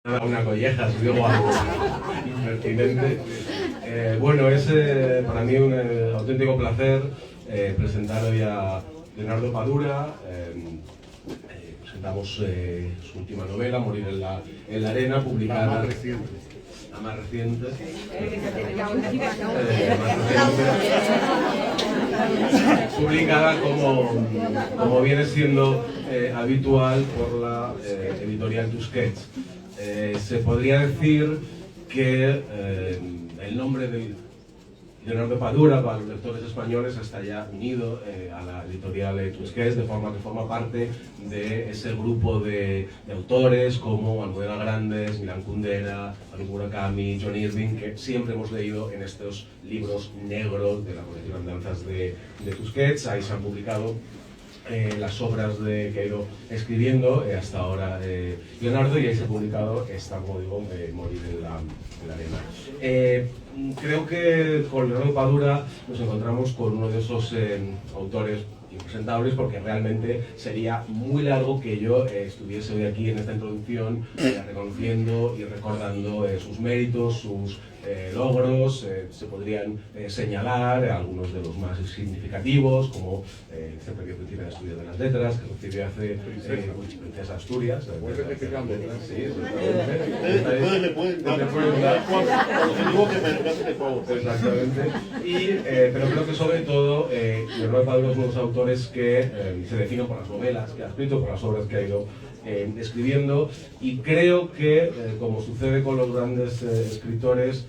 Una colleja, digo algo impertinente. Bueno, es para mí un auténtico placer presentar hoy a Leonardo Padura. Presentamos su última novela, Morir en la arena, publicada. La más reciente. Publicada como viene siendo habitual por la editorial Tusquets. Se podría decir que el nombre de Leonardo Padura para los lectores españoles está ya unido a la editorial Tusquets, de forma que forma parte de ese grupo de autores como Almudena Grandes, Milan Kundera, Haruki Murakami, John Irving, que siempre hemos leído en estos libros negros de la colección Andanzas de Tusquets. Ahí se han publicado las obras que ha ido escribiendo hasta ahora Leonardo, y ahí se ha publicado esta, como digo, Morir en la arena. Creo que con Leonardo Padura nos encontramos con uno de esos autores impresentables, porque realmente sería muy largo que yo estuviese hoy aquí en esta introducción reconociendo y recordando sus méritos, sus logros. Se podrían señalar algunos de los más significativos, como el Centro de Estudios de las Letras, que recibió hace Princesa Asturias. Exactamente. Pero creo que sobre todo Leonardo Padura es uno de los autores que se definen por las novelas que ha escrito, por las obras que ha ido escribiendo, y creo que, como sucede con los grandes escritores,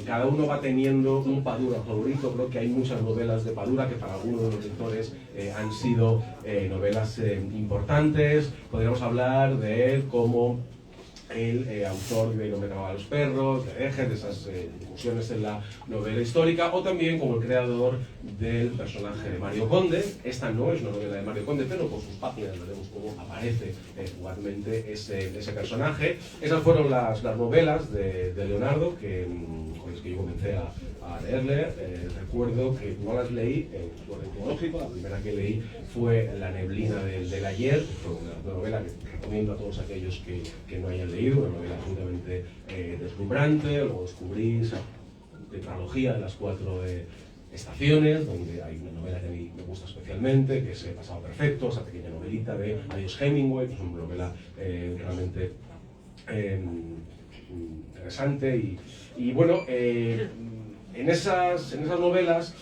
cada uno va teniendo un Padura favorito. Creo que hay muchas novelas de Padura que para algunos de los lectores han sido novelas importantes. Podríamos hablar de él como el autor de El hombre que amaba a los perros, de Eje, de esas incursiones en la novela histórica, o también como el creador del personaje de Mario Conde. Esta no es una novela de Mario Conde, pero por sus páginas veremos cómo aparece fugazmente ese personaje. Esas fueron las novelas de Leonardo con las que yo comencé a leerle. Recuerdo que no las leí en su orden cronológico. La primera que leí fue La neblina del ayer, que fue una novela que recomiendo a todos aquellos que no hayan leído, una novela absolutamente deslumbrante. Luego descubrí esa tetralogía de las 4 estaciones, donde hay una novela que a mí me gusta especialmente, que es El pasado perfecto, esa pequeña novelita de Adiós Hemingway, que es una novela realmente interesante. Y bueno, en esas novelas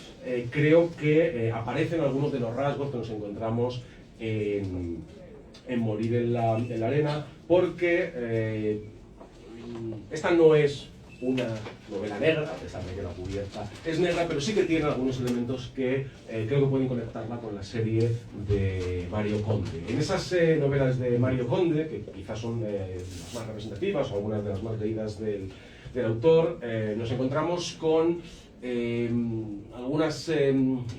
creo que aparecen algunos de los rasgos que nos encontramos en Morir en la arena, porque esta no es una novela negra, a pesar de que la cubierta es negra, pero sí que tiene algunos elementos que creo que pueden conectarla con la serie de Mario Conde. En esas novelas de Mario Conde, que quizás son las más representativas o algunas de las más leídas del autor, nos encontramos con algunas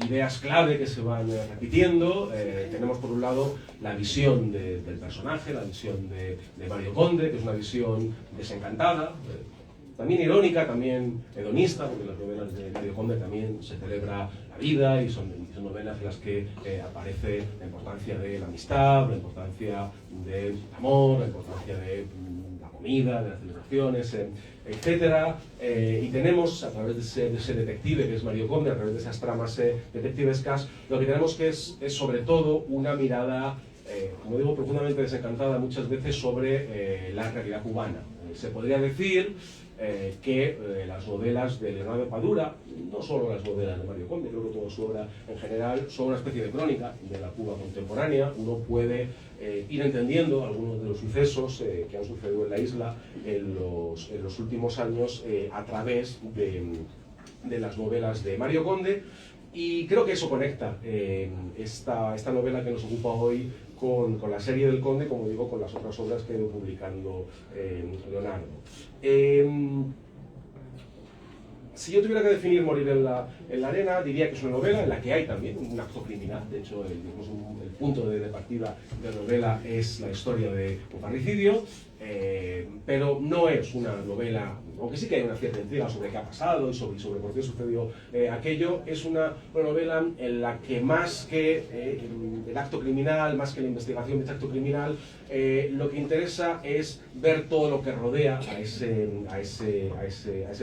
ideas clave que se van repitiendo. Tenemos por un lado la visión del personaje, la visión de Mario Conde, que es una visión desencantada, también irónica, también hedonista, porque en las novelas de Mario Conde también se celebra la vida, y son novelas en las que aparece la importancia de la amistad, la importancia del amor, la importancia de la comida, de las celebraciones, etcétera. Y tenemos, a través de ese detective que es Mario Conde, a través de esas tramas detectivescas, lo que tenemos que es sobre todo una mirada, como digo, profundamente desencantada muchas veces sobre la realidad cubana. Se podría decir que las novelas de Leonardo Padura, no solo las novelas de Mario Conde, creo que toda su obra en general, son una especie de crónica de la Cuba contemporánea. Uno puede ir entendiendo algunos de los sucesos que han sucedido en la isla en los últimos años a través de las novelas de Mario Conde, y creo que eso conecta esta novela que nos ocupa hoy con la serie del Conde, como digo, con las otras obras que ha ido publicando Leonardo. Si yo tuviera que definir Morir en la arena, diría que es una novela en la que hay también un acto criminal. De hecho, el punto de partida de la novela es la historia de un parricidio, pero no es una novela aunque sí que hay una cierta intriga sobre qué ha pasado y sobre por qué sucedió aquello, es una novela en la que más que el acto criminal, más que la investigación de este acto criminal, lo que interesa es ver todo lo que rodea a ese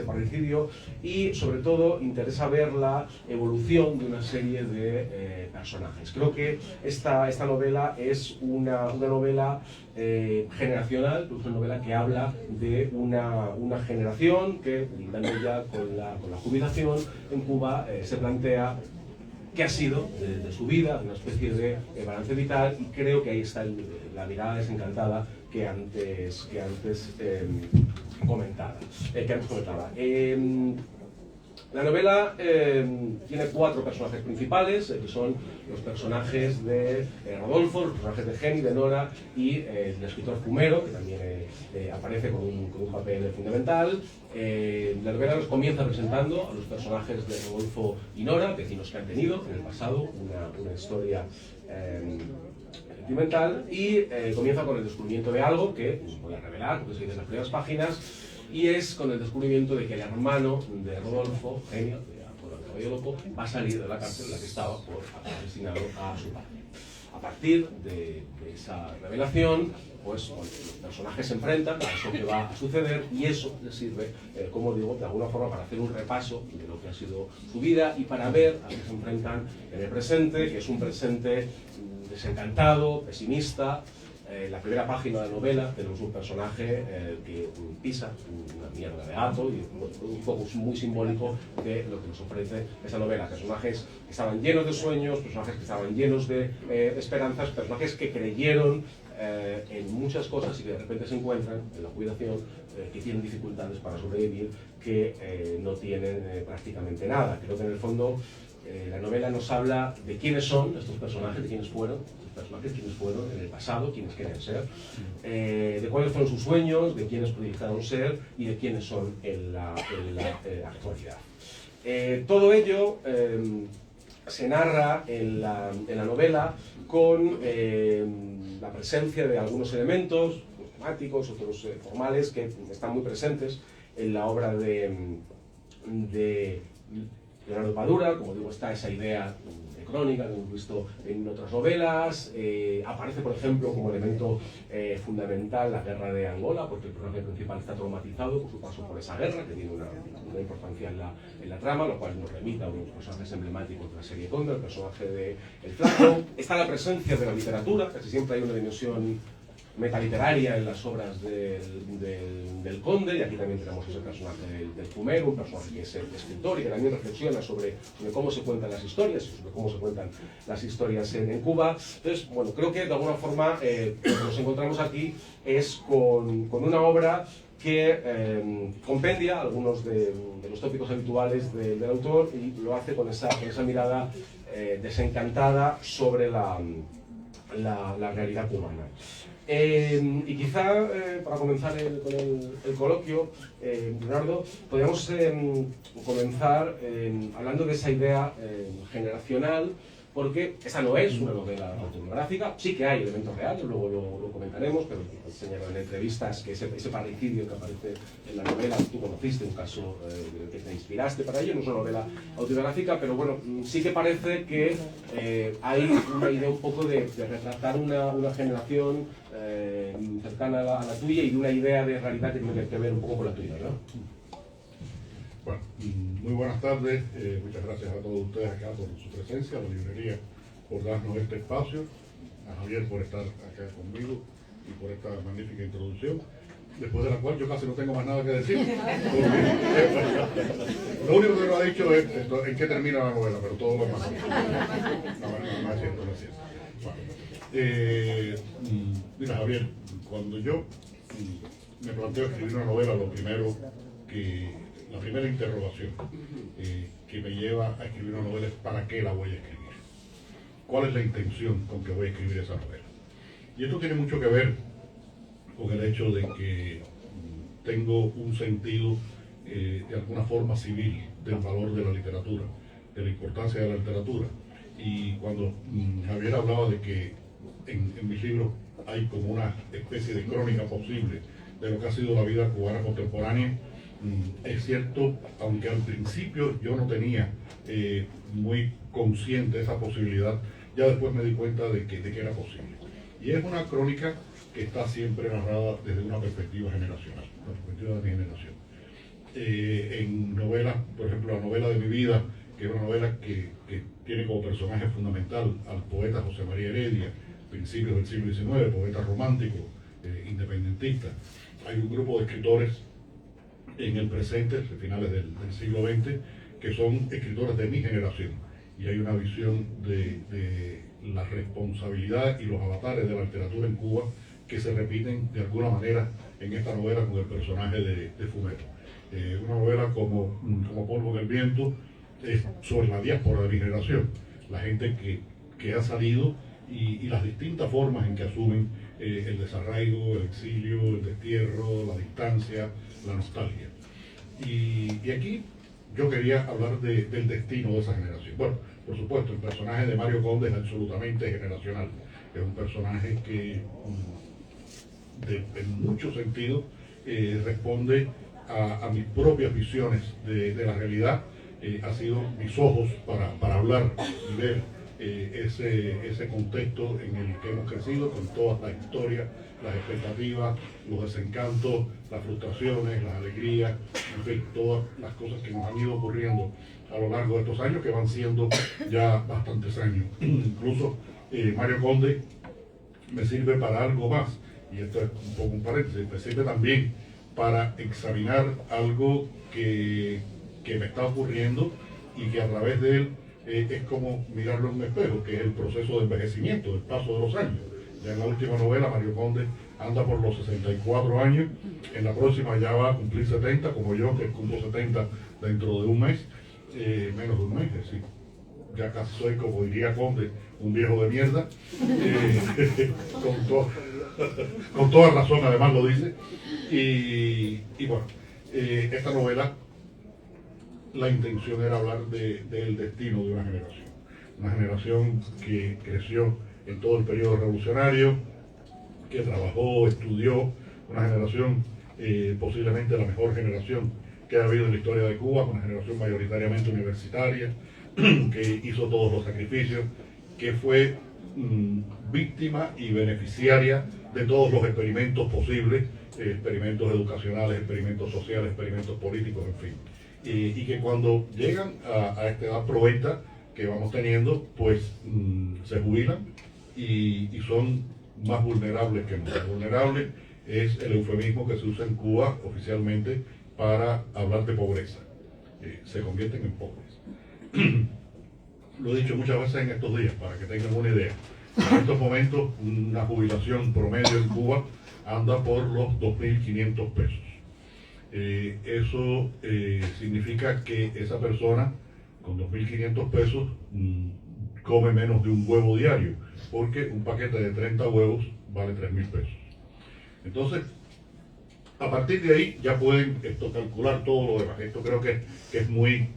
parricidio, y sobre todo interesa ver la evolución de una serie de personajes. Creo que esta novela es una novela generacional, es una novela que habla de una generación que, lindando ya con la jubilación, en Cuba se plantea qué ha sido de su vida, una especie de balance vital, y creo que ahí está la mirada desencantada que antes comentaba. La novela tiene 4 personajes principales, que son los personajes de Rodolfo, los personajes de Jenny, de Nora, y el escritor Fumero, que también aparece con un papel fundamental. La novela nos comienza presentando a los personajes de Rodolfo y Nora, vecinos que han tenido en el pasado una historia sentimental, y comienza con el descubrimiento de algo que voy a revelar, porque se dice en las primeras páginas, y es con el descubrimiento de que el hermano de Rodolfo, Genio, el caballo loco, va a salir de la cárcel en la que estaba por haber asesinado a su padre. A partir de esa revelación, pues bueno, los personajes se enfrentan a eso que va a suceder, y eso les sirve, como digo, de alguna forma para hacer un repaso de lo que ha sido su vida y para ver a qué se enfrentan en el presente, que es un presente desencantado, pesimista. La primera página de la novela tenemos un personaje que pisa una mierda de gato, y un poco muy simbólico de lo que nos ofrece esa novela. Personajes que estaban llenos de sueños, personajes que estaban llenos de esperanzas, personajes que creyeron en muchas cosas y que de repente se encuentran en la jubilación, que tienen dificultades para sobrevivir, que no tienen prácticamente nada. Creo que en el fondo la novela nos habla de quiénes son estos personajes, de quiénes fueron en el pasado, quiénes quieren ser, de cuáles fueron sus sueños, de quiénes proyectaron ser y de quiénes son en la actualidad. Todo ello se narra en la novela con la presencia de algunos elementos, unos temáticos, otros formales, que están muy presentes en la obra de Leonardo Padura. Como digo, está esa idea de crónica que hemos visto en otras novelas. Aparece, por ejemplo, como elemento fundamental la guerra de Angola, porque el personaje principal está traumatizado por su paso por esa guerra, que tiene una importancia en la trama, lo cual nos remite a uno de los personajes emblemáticos de la serie Conde, el personaje de El Flaco. Está la presencia de la literatura, casi siempre hay una dimensión metaliteraria en las obras del Conde, y aquí también tenemos ese personaje del Fumero, un personaje que es el escritor y que también reflexiona sobre cómo se cuentan las historias y sobre cómo se cuentan las historias en Cuba. Entonces, bueno, creo que de alguna forma lo que nos encontramos aquí es con una obra que compendia algunos de los tópicos habituales del autor, y lo hace con esa mirada desencantada sobre la realidad cubana. Y quizá, para comenzar con el coloquio, Leonardo, podríamos comenzar hablando de esa idea generacional, porque esa no es una novela autobiográfica. Sí que hay elementos reales, luego lo comentaremos, pero señalado en entrevistas que ese parricidio que aparece en la novela, tú conociste un caso del que te inspiraste para ello. No es una novela autobiográfica, pero bueno, sí que parece que hay una idea un poco de retratar una generación cercana a la tuya, y de una idea de realidad que tiene que ver un poco con la tuya, ¿no? Bueno, muy buenas tardes, muchas gracias a todos ustedes acá por su presencia, a la librería por darnos este espacio, a Javier por estar acá conmigo y por esta magnífica introducción, después de la cual yo casi no tengo más nada que decir. Lo único que nos ha dicho es en qué termina la novela, pero todo lo demás no es cierto, no es cierto. Bueno, mira, Javier, cuando yo me planteo escribir una novela, la primera interrogación que me lleva a escribir una novela es ¿para qué la voy a escribir? ¿Cuál es la intención con que voy a escribir esa novela? Y esto tiene mucho que ver con el hecho de que tengo un sentido de alguna forma civil del valor de la literatura, de la importancia de la literatura. Y cuando Javier hablaba de que en mis libros hay como una especie de crónica posible de lo que ha sido la vida cubana contemporánea, Es cierto, aunque al principio yo no tenía muy consciente esa posibilidad, ya después me di cuenta de que era posible. Y es una crónica que está siempre narrada desde una perspectiva generacional, la perspectiva de mi generación. En novelas, por ejemplo, la novela de mi vida, que es una novela que tiene como personaje fundamental al poeta José María Heredia, principios del siglo XIX, poeta romántico, independentista. Hay un grupo de escritores en el presente, a finales del siglo XX, que son escritores de mi generación. Y hay una visión de la responsabilidad y los avatares de la literatura en Cuba que se repiten de alguna manera en esta novela con el personaje de Fumeto. Una novela como Polvo en el Viento es sobre la diáspora de mi generación, la gente que ha salido y las distintas formas en que asumen el desarraigo, el exilio, el destierro, la distancia, la nostalgia. Y aquí yo quería hablar del destino de esa generación. Bueno, por supuesto, el personaje de Mario Conde es absolutamente generacional. Es un personaje que en muchos sentidos responde a mis propias visiones de la realidad. Ha sido mis ojos para hablar y ver ese contexto en el que hemos crecido, con todas las historias, las expectativas, los desencantos, las frustraciones, las alegrías, en fin, todas las cosas que nos han ido ocurriendo a lo largo de estos años, que van siendo ya bastantes años. Incluso Mario Conde me sirve para algo más, y esto es un poco un paréntesis, me sirve también para examinar algo que me está ocurriendo y que a través de él es como mirarlo en un espejo, que es el proceso de envejecimiento, el paso de los años. Ya en la última novela, Mario Conde anda por los 64 años, en la próxima ya va a cumplir 70, como yo, que cumplo 70 dentro de un mes, menos de un mes, sí. Ya casi soy, como diría Conde, un viejo de mierda, con toda razón además lo dice. Y bueno, esta novela, la intención era hablar del destino de una generación que creció en todo el periodo revolucionario, que trabajó, estudió, una generación posiblemente la mejor generación que ha habido en la historia de Cuba, una generación mayoritariamente universitaria, que hizo todos los sacrificios, que fue víctima y beneficiaria de todos los experimentos posibles, experimentos educacionales, experimentos sociales, experimentos políticos, en fin. Y que cuando llegan a esta edad proventa que vamos teniendo, pues se jubilan y son más vulnerables que nunca. Vulnerable es el eufemismo que se usa en Cuba oficialmente para hablar de pobreza. Se convierten en pobres. Lo he dicho muchas veces en estos días, para que tengan una idea. En estos momentos, una jubilación promedio en Cuba anda por los 2.500 pesos. Eso significa que esa persona con 2.500 pesos come menos de un huevo diario, porque un paquete de 30 huevos vale 3.000 pesos. Entonces, a partir de ahí ya pueden calcular todo lo demás. Esto creo que es muy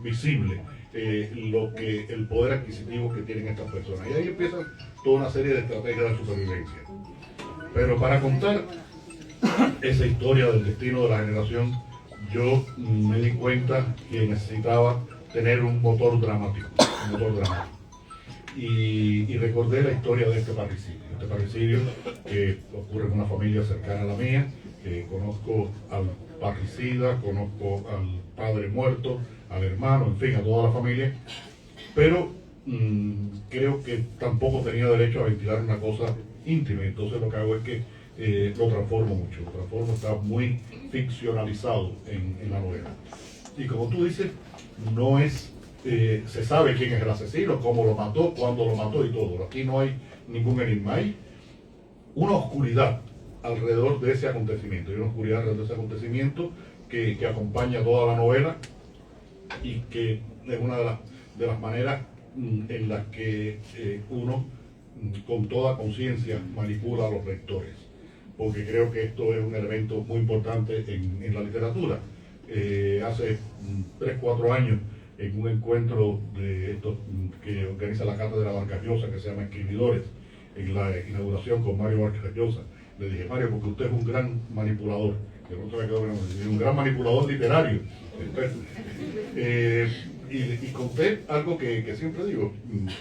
visible, el poder adquisitivo que tienen estas personas. Y ahí empiezan toda una serie de estrategias de supervivencia. Pero para contar esa historia del destino de la generación, yo me di cuenta que necesitaba tener un motor dramático. Y recordé la historia de este parricidio que ocurre en una familia cercana a la mía. Conozco al parricida, conozco al padre muerto, al hermano, en fin, a toda la familia, pero creo que tampoco tenía derecho a ventilar una cosa íntima. Entonces lo que hago es que lo transformo mucho, está muy ficcionalizado en la novela. Y como tú dices, no es, se sabe quién es el asesino, cómo lo mató, cuándo lo mató y todo. Aquí no hay ningún enigma, hay una oscuridad alrededor de ese acontecimiento, que acompaña toda la novela y que es una de las maneras en las que uno con toda conciencia manipula a los lectores, porque creo que esto es un elemento muy importante en la literatura. Hace 3-4 años, en un encuentro de estos que organiza la Cátedra Vargas Llosa, que se llama Escribidores, en la inauguración con Mario Vargas Llosa, le dije: Mario, porque usted es un gran manipulador, que no se me quedó, un gran manipulador literario. Y conté algo que siempre digo,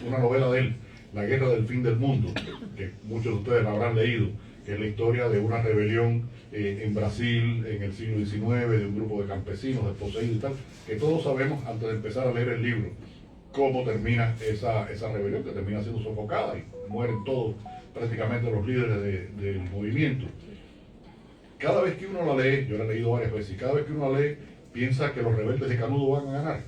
una novela de él, La Guerra del Fin del Mundo, que muchos de ustedes la habrán leído, que es la historia de una rebelión en Brasil en el siglo XIX, de un grupo de campesinos desposeídos y tal, que todos sabemos antes de empezar a leer el libro cómo termina esa rebelión, que termina siendo sofocada y mueren todos prácticamente los líderes del movimiento. Cada vez que uno la lee, yo la he leído varias veces, y cada vez que uno la lee, piensa que los rebeldes de Canudo van a ganar,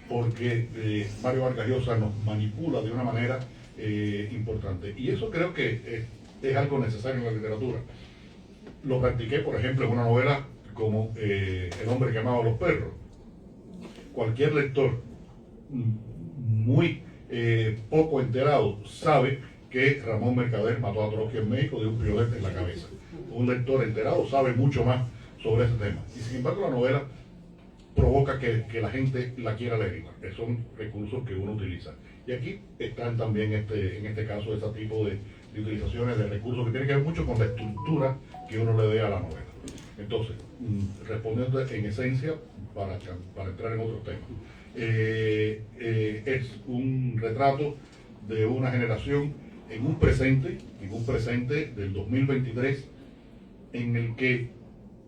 porque Mario Vargas Llosa nos manipula de una manera importante. Y eso creo que es algo necesario en la literatura. Lo practiqué, por ejemplo, en una novela como El hombre que amaba a los perros. Cualquier lector muy poco enterado sabe que Ramón Mercader mató a Trotsky en México de un piolet en la cabeza. Un lector enterado sabe mucho más sobre ese tema. Y sin embargo la novela provoca que la gente la quiera leer. Son recursos que uno utiliza. Y aquí están también, en este caso, ese tipo de utilizaciones de recursos que tienen que ver mucho con la estructura que uno le dé a la novela. Entonces, respondiendo en esencia, para entrar en otro tema, es un retrato de una generación en un presente del 2023, en el que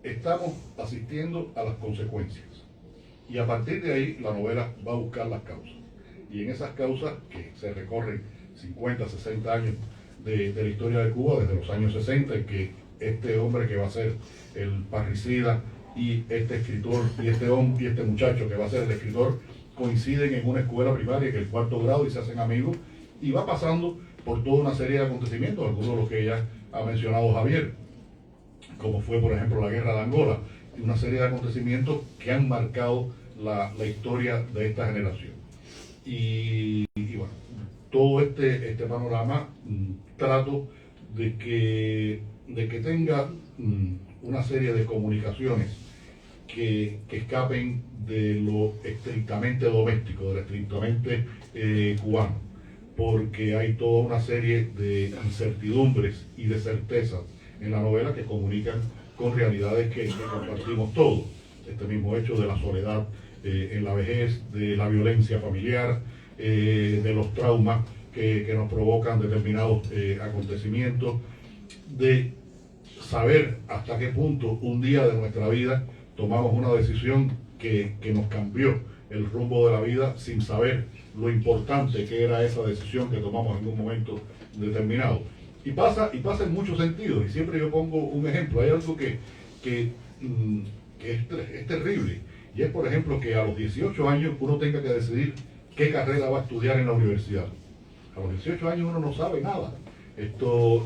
estamos asistiendo a las consecuencias. Y a partir de ahí, la novela va a buscar las causas. Y en esas causas, que se recorren 50, 60 años de la historia de Cuba, desde los años 60, en que este hombre que va a ser el parricida y este escritor y este muchacho que va a ser el escritor coinciden en una escuela primaria, en el 4º grado, y se hacen amigos, y va pasando por toda una serie de acontecimientos, algunos de los que ya ha mencionado Javier, como fue por ejemplo la guerra de Angola, y una serie de acontecimientos que han marcado la historia de esta generación. Y bueno, todo este panorama trato de que tenga una serie de comunicaciones que escapen de lo estrictamente doméstico, de lo estrictamente cubano, porque hay toda una serie de incertidumbres y de certezas en la novela que comunican con realidades que compartimos todos. Este mismo hecho de la soledad en la vejez, de la violencia familiar, de los traumas que nos provocan determinados acontecimientos, de saber hasta qué punto un día de nuestra vida tomamos una decisión que nos cambió el rumbo de la vida sin saber lo importante que era esa decisión que tomamos en un momento determinado. Y pasa en muchos sentidos, y siempre yo pongo un ejemplo. Hay algo que es terrible, y es por ejemplo que a los 18 años uno tenga que decidir qué carrera va a estudiar en la universidad. A los 18 años uno no sabe nada.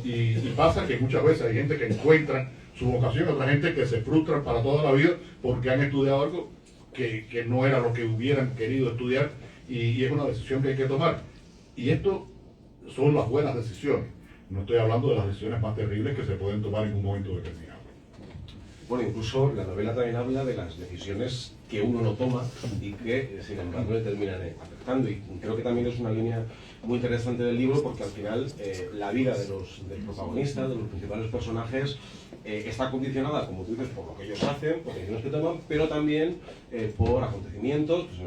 Y pasa que muchas veces hay gente que encuentra su vocación, otra gente que se frustran para toda la vida porque han estudiado algo que no era lo que hubieran querido estudiar, y es una decisión que hay que tomar. Y esto son las buenas decisiones. No estoy hablando de las decisiones más terribles que se pueden tomar en un momento determinado. Bueno, incluso la novela también habla de las decisiones que uno no toma y que, sin embargo, le terminan afectando. Y creo que también es una línea muy interesante del libro, porque al final la vida del protagonista, de los principales personajes, está condicionada, como tú dices, por lo que ellos hacen, por decisiones que toman, pero también por acontecimientos, pues,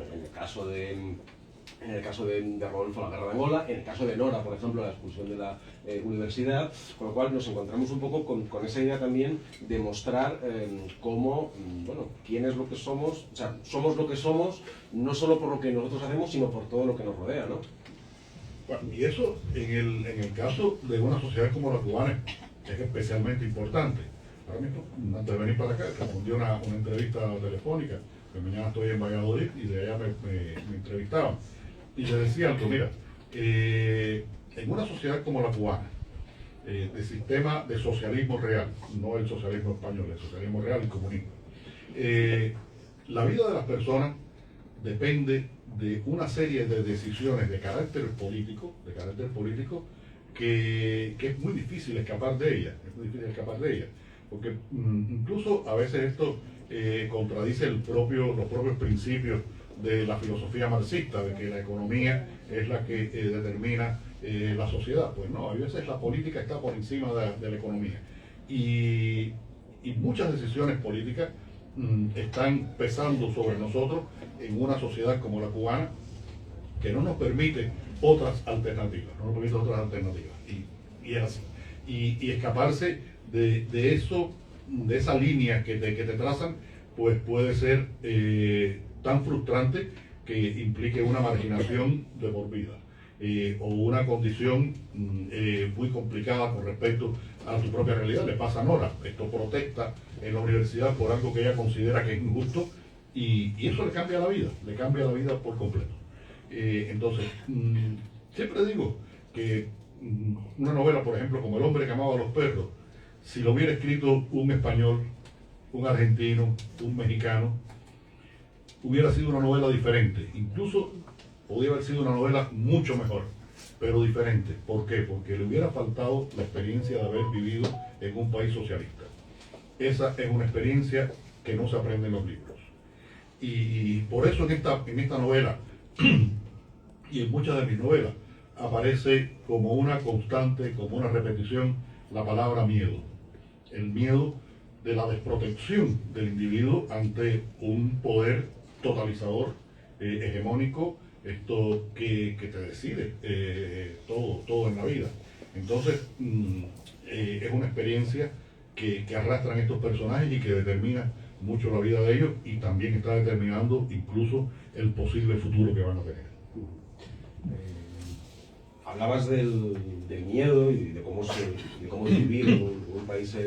en el caso de Rodolfo, la guerra de Angola, en el caso de Nora, por ejemplo, la expulsión de la universidad, con lo cual nos encontramos un poco con esa idea también de mostrar cómo, bueno, quién es lo que somos, o sea, somos lo que somos, no solo por lo que nosotros hacemos, sino por todo lo que nos rodea, ¿no? Bueno, y eso, en el caso de una sociedad como la cubana, es especialmente importante. Ahora mismo, antes de venir para acá, respondí una entrevista telefónica, que mañana estoy en Valladolid, y de allá me entrevistaban. Y le decía algo, mira, en una sociedad como la cubana, de sistema de socialismo real, no el socialismo español, el socialismo real y comunismo, la vida de las personas depende de una serie de decisiones de carácter político, que es muy difícil escapar de ellas, porque incluso a veces esto contradice los propios principios de la filosofía marxista, de que la economía es la que determina la sociedad. Pues no, a veces la política está por encima de la economía. Y y muchas decisiones políticas están pesando sobre nosotros en una sociedad como la cubana, que no nos permite otras alternativas, y es así. Y escaparse de eso, de esa línea que te trazan, pues puede ser tan frustrante que implique una marginación de por vida, o una condición muy complicada con respecto a tu propia realidad. Le pasa a Nora, esto protesta en la universidad por algo que ella considera que es injusto, y eso le cambia la vida por completo. Entonces, siempre digo que una novela, por ejemplo, como El hombre que amaba a los perros, si lo hubiera escrito un español, un argentino, un mexicano, hubiera sido una novela diferente. Incluso podría haber sido una novela mucho mejor, pero diferente. ¿Por qué? Porque le hubiera faltado la experiencia de haber vivido en un país socialista. Esa es una experiencia que no se aprende en los libros. Y por eso en esta novela y en muchas de mis novelas aparece como una constante, como una repetición, la palabra miedo. El miedo de la desprotección del individuo ante un poder totalizador, hegemónico, esto que te decide todo en la vida. Entonces, es una experiencia que arrastran estos personajes y que determina mucho la vida de ellos, y también está determinando incluso el posible futuro que van a tener. Hablabas del miedo y de cómo es vivir en un país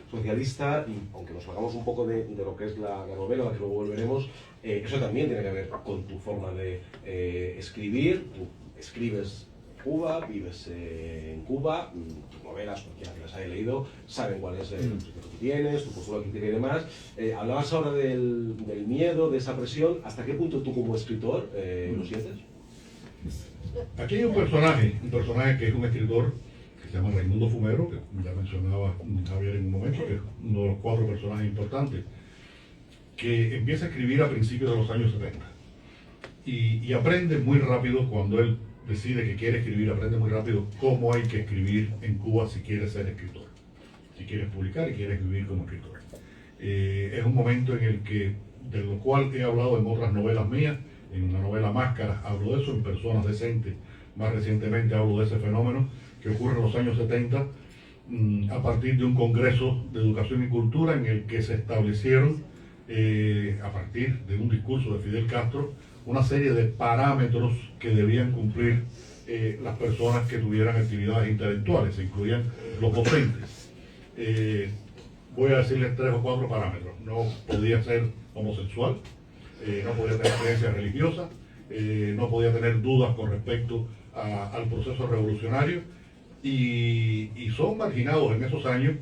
socialista, y aunque nos hagamos un poco de lo que es la novela, a la que luego volveremos, eso también tiene que ver con tu forma de escribir. Tú escribes en Cuba, vives en Cuba, tus novelas, cualquiera que las haya leído, saben cuál es el que tú tienes, tu postura crítica y demás. Hablabas ahora del miedo, de esa presión. ¿Hasta qué punto tú como escritor lo sientes? Aquí hay un personaje que es un escritor que se llama Raimundo Fumero, que ya mencionaba Javier en un momento, que es uno de los 4 personajes importantes, que empieza a escribir a principios de los años 70 y aprende muy rápido. Cuando él decide que quiere escribir, aprende muy rápido cómo hay que escribir en Cuba si quieres ser escritor, si quieres publicar y quieres vivir como escritor. Es un momento en el que, de lo cual he hablado en otras novelas mías. En la novela Máscaras hablo de eso, en Personas Decentes más recientemente hablo de ese fenómeno que ocurre en los años 70, a partir de un congreso de educación y cultura en el que se establecieron, a partir de un discurso de Fidel Castro, una serie de parámetros que debían cumplir las personas que tuvieran actividades intelectuales. Se incluían los docentes. Voy a decirles 3 o 4 parámetros. No podía ser homosexual, no podía tener creencias religiosas, no podía tener dudas con respecto al proceso revolucionario, y son marginados en esos años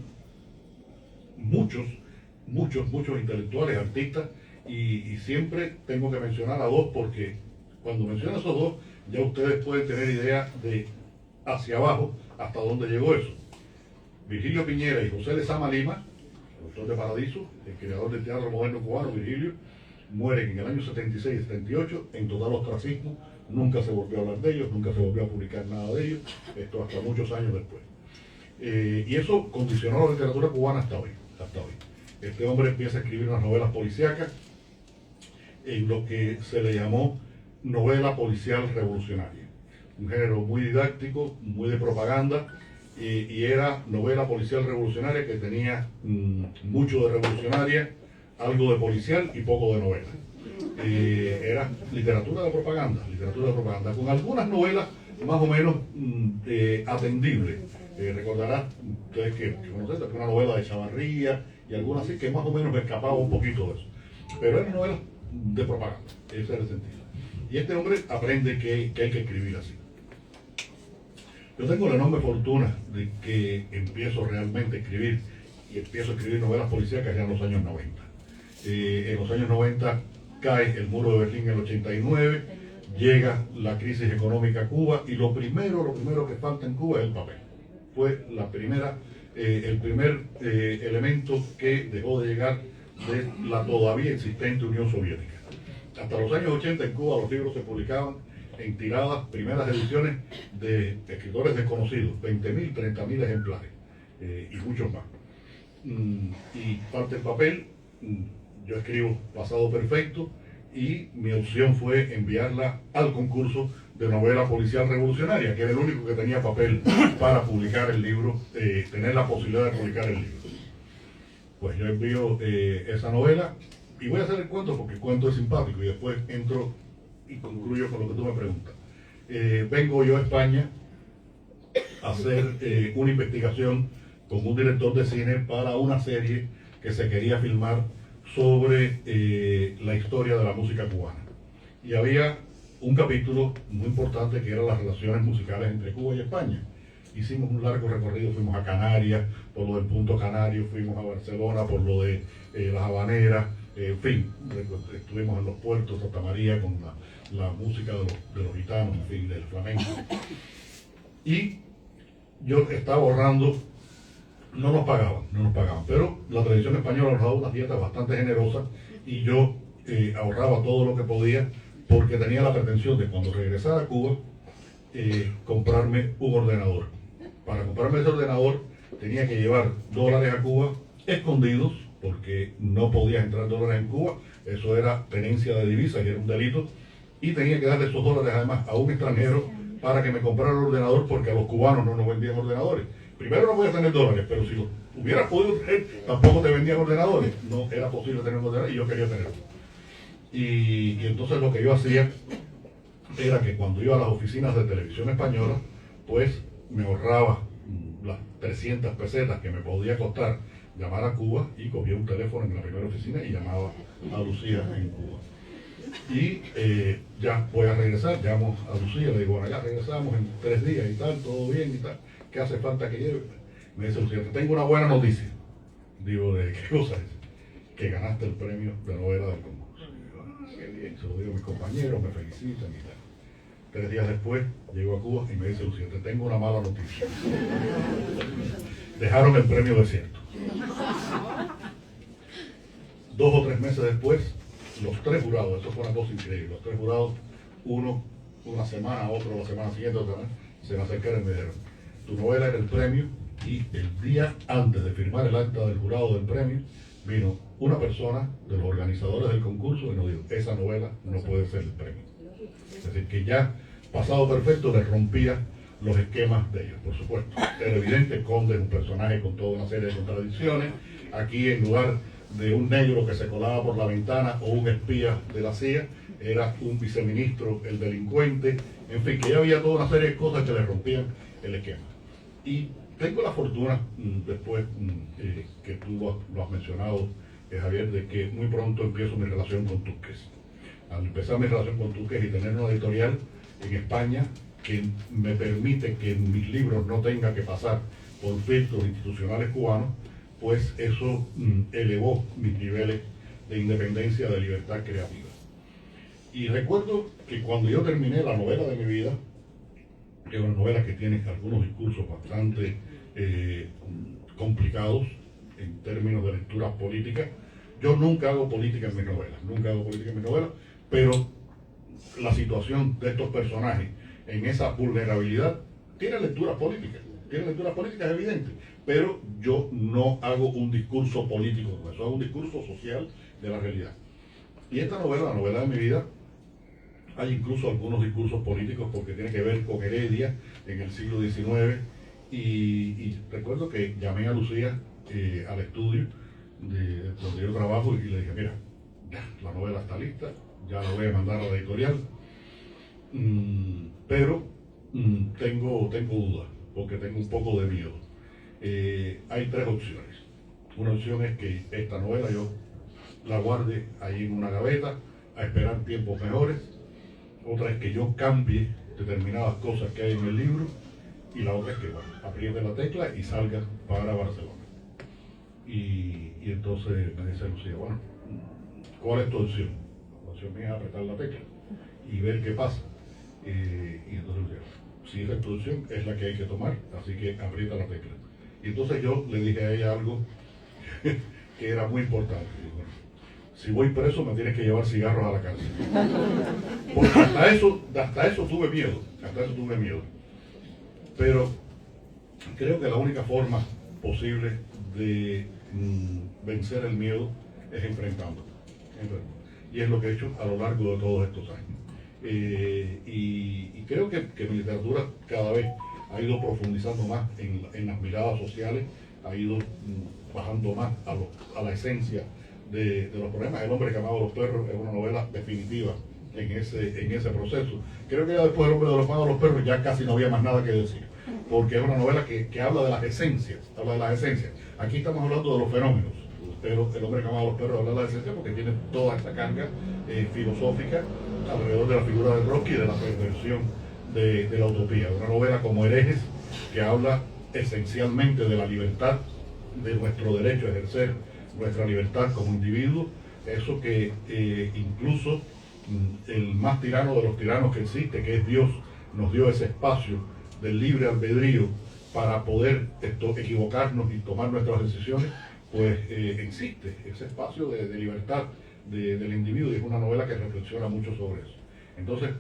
muchos intelectuales, artistas, y siempre tengo que mencionar a 2, porque cuando menciono a esos 2 ya ustedes pueden tener idea de hacia abajo hasta dónde llegó eso. Virgilio Piñera y José Lezama Lima, el autor de Paradiso, el creador del teatro moderno cubano. Virgilio mueren en el año 76 y 78 en total ostracismo. Nunca se volvió a hablar de ellos, nunca se volvió a publicar nada de ellos, esto hasta muchos años después. Y eso condicionó la literatura cubana hasta hoy. Este hombre empieza a escribir unas novelas policíacas en lo que se le llamó novela policial revolucionaria, un género muy didáctico, muy de propaganda, y era novela policial revolucionaria que tenía mucho de revolucionaria, algo de policial y poco de novela. Era literatura de propaganda, con algunas novelas más o menos atendibles. Recordarán ustedes que conocen una novela de Chavarría y algunas así, que más o menos me escapaba un poquito de eso. Pero eran novelas de propaganda, ese era el sentido. Y este hombre aprende que hay que escribir así. Yo tengo la enorme fortuna de que empiezo realmente a escribir, y empiezo a escribir novelas policíacas ya en los años 90. En los años 90 cae el muro de Berlín en el 89, llega la crisis económica a Cuba, y lo primero que falta en Cuba es el papel. Fue el primer elemento que dejó de llegar de la todavía existente Unión Soviética. Hasta los años 80 en Cuba los libros se publicaban en tiradas, primeras ediciones de escritores desconocidos, 20.000, 30.000 ejemplares, y muchos más. y falta el papel. Yo escribo Pasado Perfecto y mi opción fue enviarla al concurso de novela policial revolucionaria, que era el único que tenía papel para publicar el libro, tener la posibilidad de publicar el libro. Pues yo envío esa novela y voy a hacer el cuento porque el cuento es simpático y después entro y concluyo con lo que tú me preguntas. Vengo yo a España a hacer una investigación con un director de cine para una serie que se quería filmar sobre la historia de la música cubana. Y había un capítulo muy importante que era las relaciones musicales entre Cuba y España. Hicimos un largo recorrido, fuimos a Canarias, por lo del Punto Canario, fuimos a Barcelona, por lo de las Habaneras, en fin, estuvimos en los puertos, Santa María, con la música de los gitanos, en fin, del flamenco. Y yo estaba ahorrando, no nos pagaban, pero la televisión española nos daba unas dietas bastante generosas y yo ahorraba todo lo que podía porque tenía la pretensión de cuando regresara a Cuba comprarme un ordenador. Para comprarme ese ordenador tenía que llevar dólares a Cuba escondidos porque no podías entrar dólares en Cuba, eso era tenencia de divisas y era un delito, y tenía que darle esos dólares además a un extranjero para que me comprara el ordenador porque a los cubanos no nos vendían ordenadores. Primero no podías tener dólares, pero si los hubieras podido tener, tampoco te vendían ordenadores. No era posible tener un ordenador y yo quería tenerlo. Y entonces lo que yo hacía era que cuando iba a las oficinas de televisión española, pues me ahorraba las 300 pesetas que me podía costar llamar a Cuba y cogía un teléfono en la primera oficina y llamaba a Lucía en Cuba. Y ya voy a regresar, llamo a Lucía, le digo, bueno, ya regresamos en 3 días y tal, todo bien y tal. ¿Qué hace falta que lleve? Me dice Lucía, te tengo una buena noticia. Digo, ¿de qué cosa es? Que ganaste el premio de novela del concurso. Digo, qué bien, se lo digo a mis compañeros, me felicitan y tal. 3 días después, llego a Cuba y me dice Lucía, te tengo una mala noticia. Dejaron el premio desierto. 2 o 3 meses después, los 3 jurados, eso fue una cosa increíble, los 3 jurados, uno una semana, otro la semana siguiente, otra vez, se me acercaron y me dijeron, tu novela era el premio, y el día antes de firmar el acta del jurado del premio, vino una persona de los organizadores del concurso y nos dijo, esa novela no puede ser el premio. Es decir, que ya Pasado Perfecto les rompía los esquemas de ellos, por supuesto. Era evidente, Conde es un personaje con toda una serie de contradicciones. Aquí, en lugar de un negro que se colaba por la ventana o un espía de la CIA, era un viceministro, el delincuente, en fin, que ya había toda una serie de cosas que le rompían el esquema. Y tengo la fortuna, después que tú lo has mencionado, Javier, de que muy pronto empiezo mi relación con Tusquets. Al empezar mi relación con Tusquets y tener una editorial en España que me permite que mis libros no tengan que pasar por filtros institucionales cubanos, pues eso elevó mis niveles de independencia, de libertad creativa. Y recuerdo que cuando yo terminé la novela de mi vida, que es una novela que tiene algunos discursos bastante complicados en términos de lecturas políticas, yo nunca hago política en mis novelas, pero la situación de estos personajes en esa vulnerabilidad tiene lecturas políticas evidentes, pero yo no hago un discurso político, eso hago un discurso social de la realidad. Y esta novela, la novela de mi vida, hay incluso algunos discursos políticos porque tiene que ver con Heredia en el siglo XIX, y recuerdo que llamé a Lucía al estudio donde yo trabajo y le dije, mira, ya, la novela está lista, ya la voy a mandar a la editorial, pero tengo dudas, porque tengo un poco de miedo. Hay 3 opciones. Una opción es que esta novela yo la guarde ahí en una gaveta a esperar tiempos mejores. Otra es que yo cambie determinadas cosas que hay en el libro, y la otra es que, bueno, apriete la tecla y salga para Barcelona. Y entonces me dice Lucía, bueno, ¿cuál es tu opción? La opción mía es apretar la tecla y ver qué pasa. Y entonces Lucía, si esa es tu opción, es la que hay que tomar, así que aprieta la tecla. Y entonces yo le dije a ella algo que era muy importante. Y bueno, si voy preso me tienes que llevar cigarros a la cárcel. Porque hasta eso tuve miedo. Pero creo que la única forma posible de vencer el miedo es enfrentándolo. Y es lo que he hecho a lo largo de todos estos años. Y creo que mi literatura cada vez ha ido profundizando más en las miradas sociales, ha ido bajando más a la esencia de los problemas. El hombre que amaba a los perros es una novela definitiva en ese proceso. Creo que ya después del hombre de los amaba a los perros ya casi no había más nada que decir, porque es una novela que habla de las esencias, Aquí estamos hablando de los fenómenos, pero el hombre que amaba a los perros habla de las esencias porque tiene toda esta carga filosófica alrededor de la figura de Trotsky y de la perversión de la utopía. Una novela como Herejes, que habla esencialmente de la libertad, de nuestro derecho a ejercer nuestra libertad como individuo, eso que incluso el más tirano de los tiranos que existe, que es Dios, nos dio ese espacio del libre albedrío para poder equivocarnos y tomar nuestras decisiones, pues existe ese espacio de libertad del individuo, y es una novela que reflexiona mucho sobre eso. Entonces,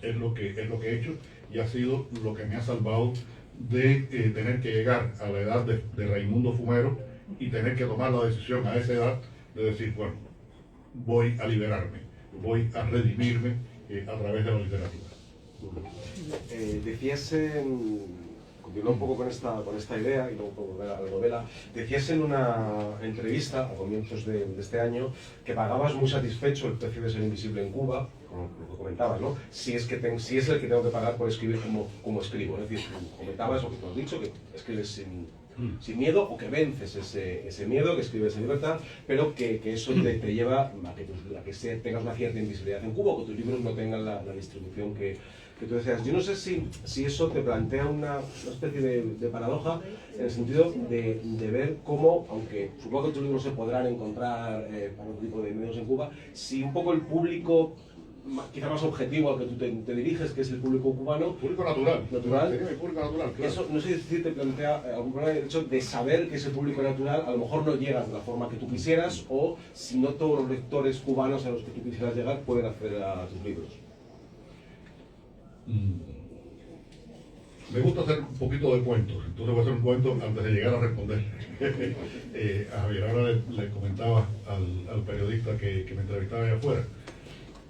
es lo que he hecho, y ha sido lo que me ha salvado de tener que llegar a la edad de Raimundo Fumero y tener que tomar la decisión a esa edad de decir, bueno, voy a liberarme, voy a redimirme a través de la literatura. Decías continuando un poco con esta idea y luego volver a la novela, decías en una entrevista a comienzos de este año que pagabas muy satisfecho el precio de ser invisible en Cuba, como lo que comentabas, ¿no? Si es el que tengo que pagar por escribir como escribo. Es decir, comentabas lo que tú has dicho, que escribes sin miedo, o que vences ese miedo, que escribes en libertad, pero que eso te lleva a que tengas una cierta invisibilidad en Cuba, o que tus libros no tengan la distribución que tú decías. Yo no sé si eso te plantea una especie de paradoja, en el sentido de ver cómo, aunque supongo que tus libros se podrán encontrar para otro tipo de medios en Cuba, si un poco el público quizá más objetivo al que tú te diriges, que es el público cubano. Público natural. El público natural, claro. Eso, no sé si te plantea algún problema el hecho de saber que ese público natural a lo mejor no llega de la forma que tú quisieras, o si no todos los lectores cubanos a los que tú quisieras llegar pueden acceder a tus libros. Me gusta hacer un poquito de cuentos, entonces voy a hacer un cuento antes de llegar a responder. A Javier, ahora le comentaba al periodista que me entrevistaba allá afuera.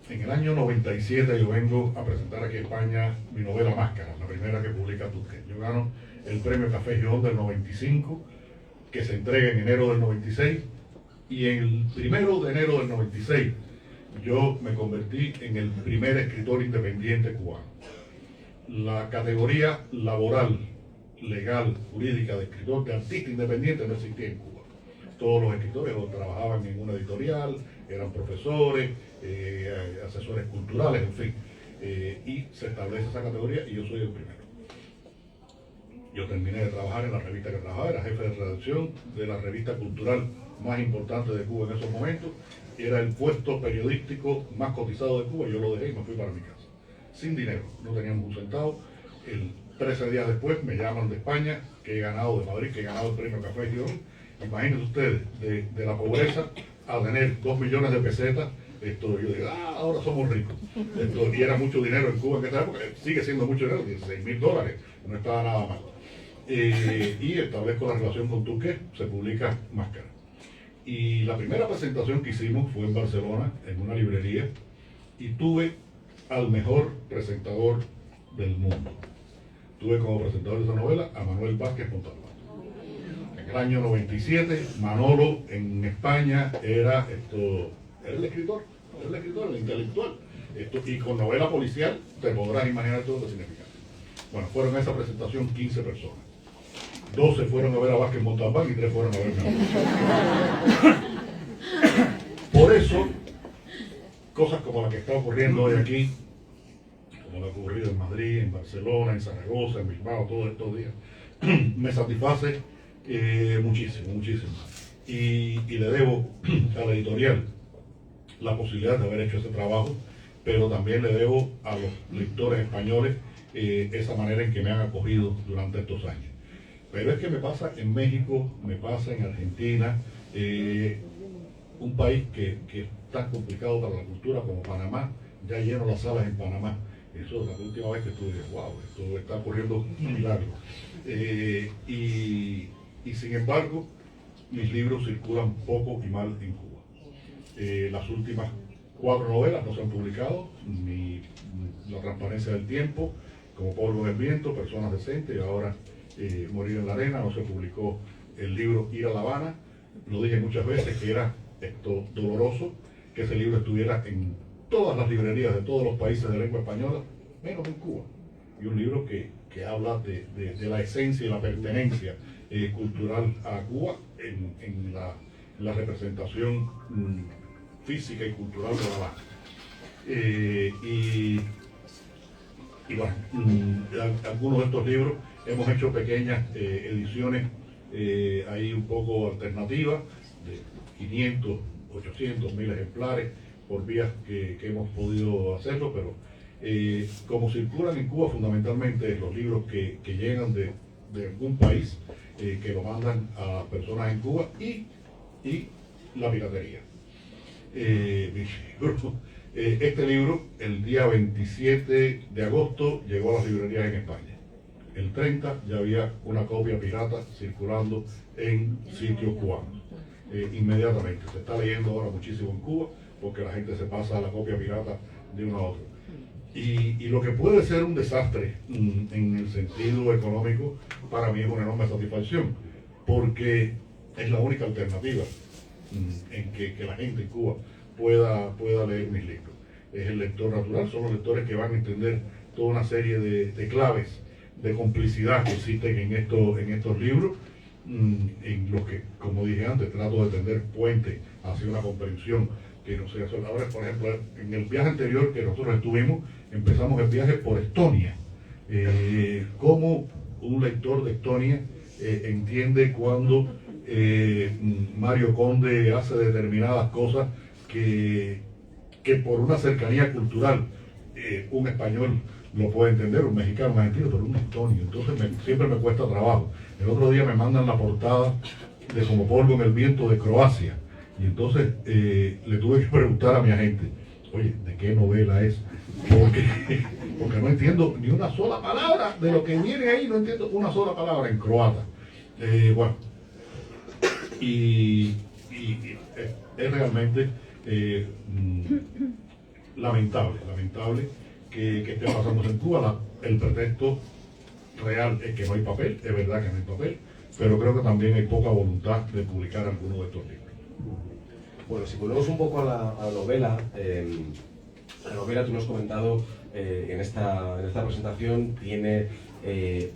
En el año 97 yo vengo a presentar aquí en España mi novela Máscara, la primera que publica Tusquets. Yo gano el premio Café Girón del 95, que se entrega en enero del 96, y en el 1 de enero del 96 yo me convertí en el primer escritor independiente cubano. La categoría laboral, legal, jurídica de escritor, de artista independiente no existía en Cuba. Todos los escritores o trabajaban en una editorial, eran profesores, asesores culturales, en fin. Y se establece esa categoría y yo soy el primero. Yo terminé de trabajar en la revista que trabajaba, era jefe de redacción de la revista cultural más importante de Cuba en esos momentos. Era el puesto periodístico más cotizado de Cuba, yo lo dejé y me fui para mi casa. Sin dinero, no teníamos un centavo. 13 días después me llaman de España, que he ganado, de Madrid, que he ganado el premio Café Girón. Imagínense ustedes, de la pobreza a tener 2 millones de pesetas. Yo digo, ahora somos ricos. Y era mucho dinero en Cuba en esta época, sigue siendo mucho dinero, $16,000, no estaba nada mal. Y establezco la relación con Tusquets, se publica Máscara. Y la primera presentación que hicimos fue en Barcelona, en una librería, y tuve al mejor presentador del mundo. Tuve como presentador de esa novela a Manuel Vázquez Montalbán. En el año 97, Manolo en España era el escritor, el intelectual. Y con novela policial te podrás imaginar todo lo que significa. Bueno, fueron a esa presentación 15 personas. 12 fueron a ver a Vázquez Montalbán y 3 fueron a verme a mí. Por eso, cosas como la que está ocurriendo hoy aquí, como la ha ocurrido en Madrid, en Barcelona, en Zaragoza, en Bilbao, todos estos días, me satisface muchísimo, muchísimo. Y le debo a la editorial la posibilidad de haber hecho ese trabajo, pero también le debo a los lectores españoles esa manera en que me han acogido durante estos años. Pero es que me pasa en México, me pasa en Argentina, un país que es tan complicado para la cultura como Panamá, ya lleno las salas en Panamá. Eso es la última vez que estuve, wow, esto está ocurriendo un milagro. Y sin embargo, mis libros circulan poco y mal en Cuba. Las últimas 4 novelas no se han publicado, ni La transparencia del tiempo, Como polvo en el viento, Personas decentes, y ahora Morir en la arena. No se publicó el libro Ir a La Habana. Lo dije muchas veces que era esto doloroso que ese libro estuviera en todas las librerías de todos los países de lengua española, menos en Cuba. Y un libro que habla de la esencia y la pertenencia cultural a Cuba en la representación física y cultural de La Habana. Y bueno, algunos de estos libros hemos hecho pequeñas ediciones ahí un poco alternativas, de 500, 800, 1000 ejemplares por vías que hemos podido hacerlo, pero como circulan en Cuba fundamentalmente los libros que llegan de algún país, que lo mandan a personas en Cuba, y la piratería. Este libro, el día 27 de agosto, llegó a las librerías en España. El 30 ya había una copia pirata circulando en sitios cubanos. Inmediatamente. Se está leyendo ahora muchísimo en Cuba porque la gente se pasa a la copia pirata de uno a otro. Y lo que puede ser un desastre en el sentido económico, para mí es una enorme satisfacción, porque es la única alternativa en que la gente en Cuba pueda leer mis libros. Es el lector natural, son los lectores que van a entender toda una serie de claves de complicidad que existen en estos libros, en los que, como dije antes, trato de tender puentes hacia una comprensión que no sea solo. Ahora, por ejemplo, en el viaje anterior que nosotros estuvimos, empezamos el viaje por Estonia. Cómo un lector de Estonia entiende cuando Mario Conde hace determinadas cosas que por una cercanía cultural un español lo puede entender, un mexicano, un argentino, pero un estonio. Entonces siempre me cuesta trabajo. El otro día me mandan la portada de Como polvo en el viento de Croacia, y entonces le tuve que preguntar a mi agente, oye, ¿de qué novela es? Porque no entiendo ni una sola palabra de lo que viene ahí, no entiendo una sola palabra en croata. Bueno, y es realmente lamentable que esté pasando en Cuba. El pretexto real es que no hay papel, es verdad que no hay papel, pero creo que también hay poca voluntad de publicar alguno de estos libros. Bueno, si volvemos un poco a la novela, tú nos has comentado en esta presentación, tiene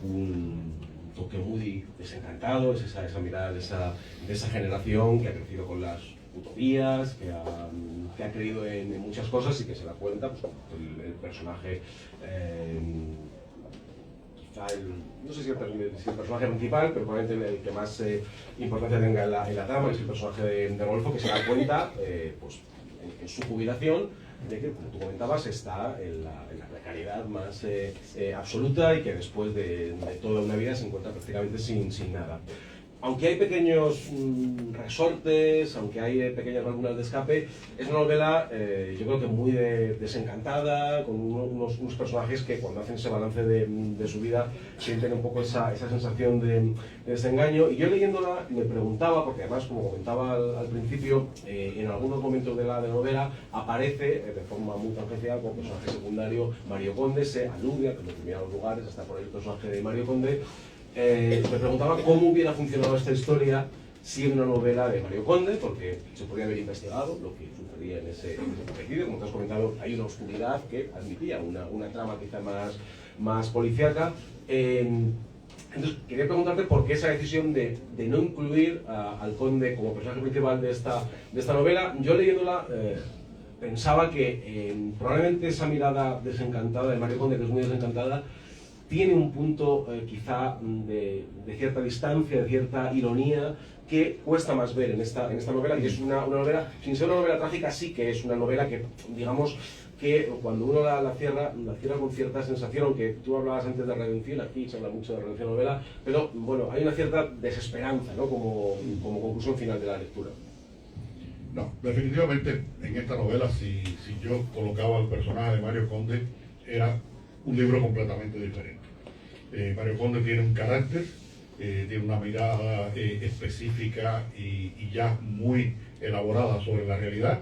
un toque muy desencantado, es esa mirada de esa generación que ha crecido con las utopías, que ha creído en muchas cosas y que se da cuenta, pues, el personaje, quizá no sé si el personaje principal, pero probablemente el que más importancia tenga en la trama, es el personaje de Rodolfo, que se da cuenta pues, en su jubilación de que, como tú comentabas, está en la precariedad más absoluta, y que después de toda una vida se encuentra prácticamente sin nada. Aunque hay pequeños resortes, aunque hay pequeñas válvulas de escape, es una novela, yo creo que muy desencantada, con unos personajes que, cuando hacen ese balance de su vida, sienten un poco esa sensación de desengaño. Y yo leyéndola me preguntaba, porque además, como comentaba al principio, en algunos momentos de la novela aparece de forma muy tangencial como personaje secundario Mario Conde, se alude a que en determinados lugares está por ahí el personaje de Mario Conde. Me preguntaba cómo hubiera funcionado esta historia siendo una novela de Mario Conde, porque se podría haber investigado lo que sucedía en ese parecido. Como te has comentado, hay una oscuridad que admitía una trama quizá más policíaca. Entonces, quería preguntarte por qué esa decisión de no incluir al Conde como personaje principal de esta novela. Yo leyéndola pensaba que probablemente esa mirada desencantada de Mario Conde, que es muy desencantada, tiene un punto quizá de cierta distancia, de cierta ironía, que cuesta más ver en esta novela, y es una novela, sin ser una novela trágica, sí que es una novela que, digamos, que cuando uno la cierra con cierta sensación, aunque tú hablabas antes de redención, aquí se habla mucho de redención novela, pero bueno, hay una cierta desesperanza, ¿no?, como conclusión final de la lectura. No, definitivamente en esta novela, si yo colocaba al personaje de Mario Conde, era un libro completamente diferente. Mario Conde tiene un carácter tiene una mirada específica y ya muy elaborada sobre la realidad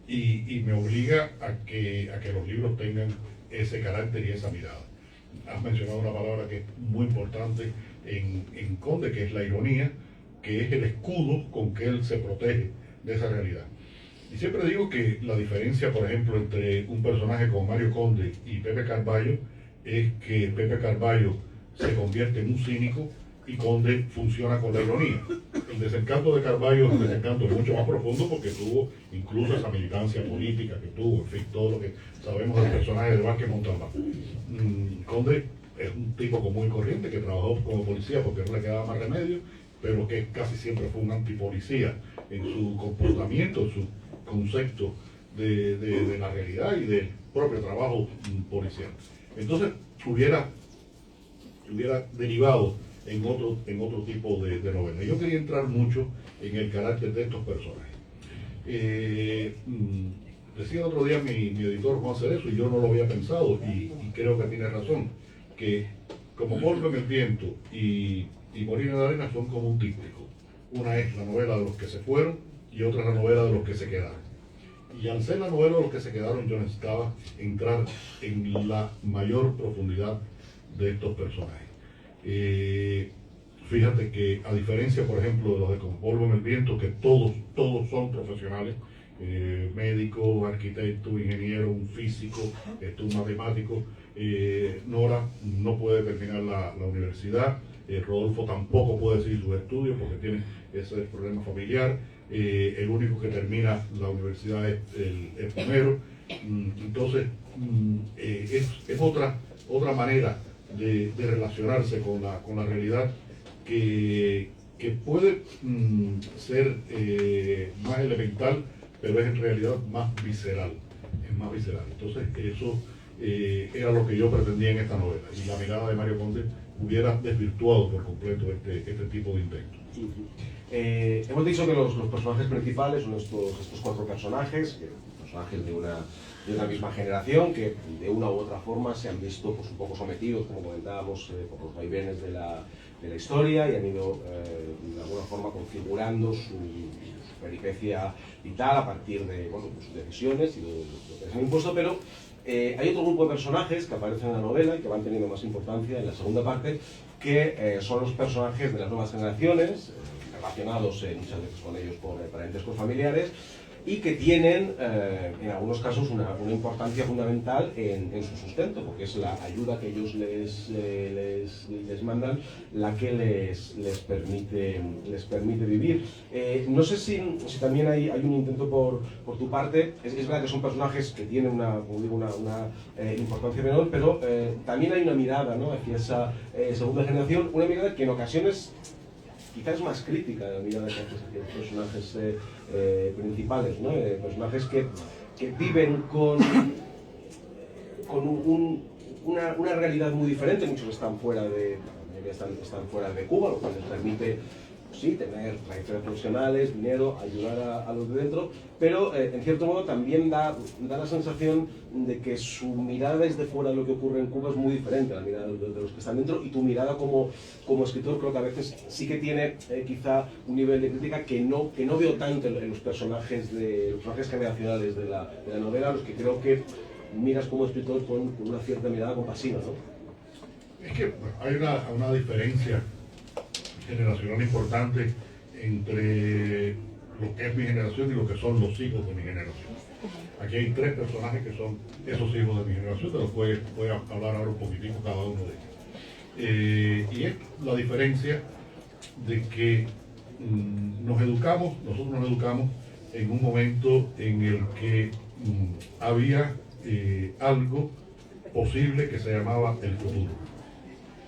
y me obliga a que los libros tengan ese carácter y esa mirada. Has mencionado una palabra que es muy importante en Conde, que es la ironía, que es el escudo con que él se protege de esa realidad. Y siempre digo que la diferencia, por ejemplo, entre un personaje como Mario Conde y Pepe Carballo es que Pepe Carballo se convierte en un cínico y Conde funciona con la ironía. El desencanto de Carballo es un desencanto mucho más profundo porque tuvo incluso esa militancia política que tuvo, en fin, todo lo que sabemos del personaje de Vázquez Montalbán. Conde es un tipo común y corriente que trabajó como policía porque no le quedaba más remedio, pero que casi siempre fue un antipolicía en su comportamiento, en su concepto de la realidad y del propio trabajo policial. Entonces hubiera derivado en otro tipo de novela. Yo quería entrar mucho en el carácter de estos personajes. Decía el otro día mi editor Juan Cerezo, y yo no lo había pensado, y creo que tiene razón, que como Polvo en el Viento y Morir en la Arena son como un tríptico. Una es la novela de los que se fueron y otra es la novela de los que se quedaron. Y al ser la novela de los que se quedaron, yo necesitaba entrar en la mayor profundidad de estos personajes. Fíjate que a diferencia, por ejemplo, de los de Como Polvo en el Viento, que todos son profesionales, médico, arquitecto, ingeniero, un físico, un matemático, Nora no puede terminar la universidad, Rodolfo tampoco puede seguir sus estudios porque tiene ese problema familiar, el único que termina la universidad es el primero. Entonces es otra manera de relacionarse con la realidad que puede ser más elemental, pero es en realidad más visceral. Es más visceral. Entonces eso era lo que yo pretendía en esta novela. Y la mirada de Mario Conde hubiera desvirtuado por completo este tipo de intentos. Hemos dicho que los personajes principales son estos cuatro personajes de una misma generación que de una u otra forma se han visto pues, un poco sometidos, como comentábamos, por los vaivenes de la historia y han ido de alguna forma configurando su peripecia vital a partir de sus decisiones y de lo que les han impuesto, pero hay otro grupo de personajes que aparecen en la novela y que van teniendo más importancia en la segunda parte, que son los personajes de las nuevas generaciones, relacionados muchas veces con ellos por parentescos familiares, y que tienen en algunos casos una importancia fundamental en su sustento, porque es la ayuda que ellos les mandan la que les permite vivir. No sé si también hay un intento por tu parte. Es verdad que son personajes que tienen una importancia menor, pero también hay una mirada, ¿no?, hacia esa segunda generación, una mirada que en ocasiones quizás es más crítica de la mirada que haces hacia los personajes principales, ¿no? Personajes que viven con una realidad muy diferente. Muchos están fuera están fuera de Cuba, lo cual les permite sí, tener trayectorias profesionales, dinero, ayudar a los de dentro, pero en cierto modo también da la sensación de que su mirada desde fuera de lo que ocurre en Cuba es muy diferente a la mirada de los que están dentro, y tu mirada como escritor creo que a veces sí que tiene quizá un nivel de crítica que no veo tanto en los personajes generacionales de la novela, a los que creo que miras como escritor con una cierta mirada compasiva, ¿no? Es que hay una diferencia generacional importante entre lo que es mi generación y lo que son los hijos de mi generación. Aquí hay tres personajes que son esos hijos de mi generación, de los cuales voy a hablar ahora un poquitico cada uno de ellos. Y es la diferencia de que nosotros nos educamos en un momento en el que había algo posible que se llamaba el futuro.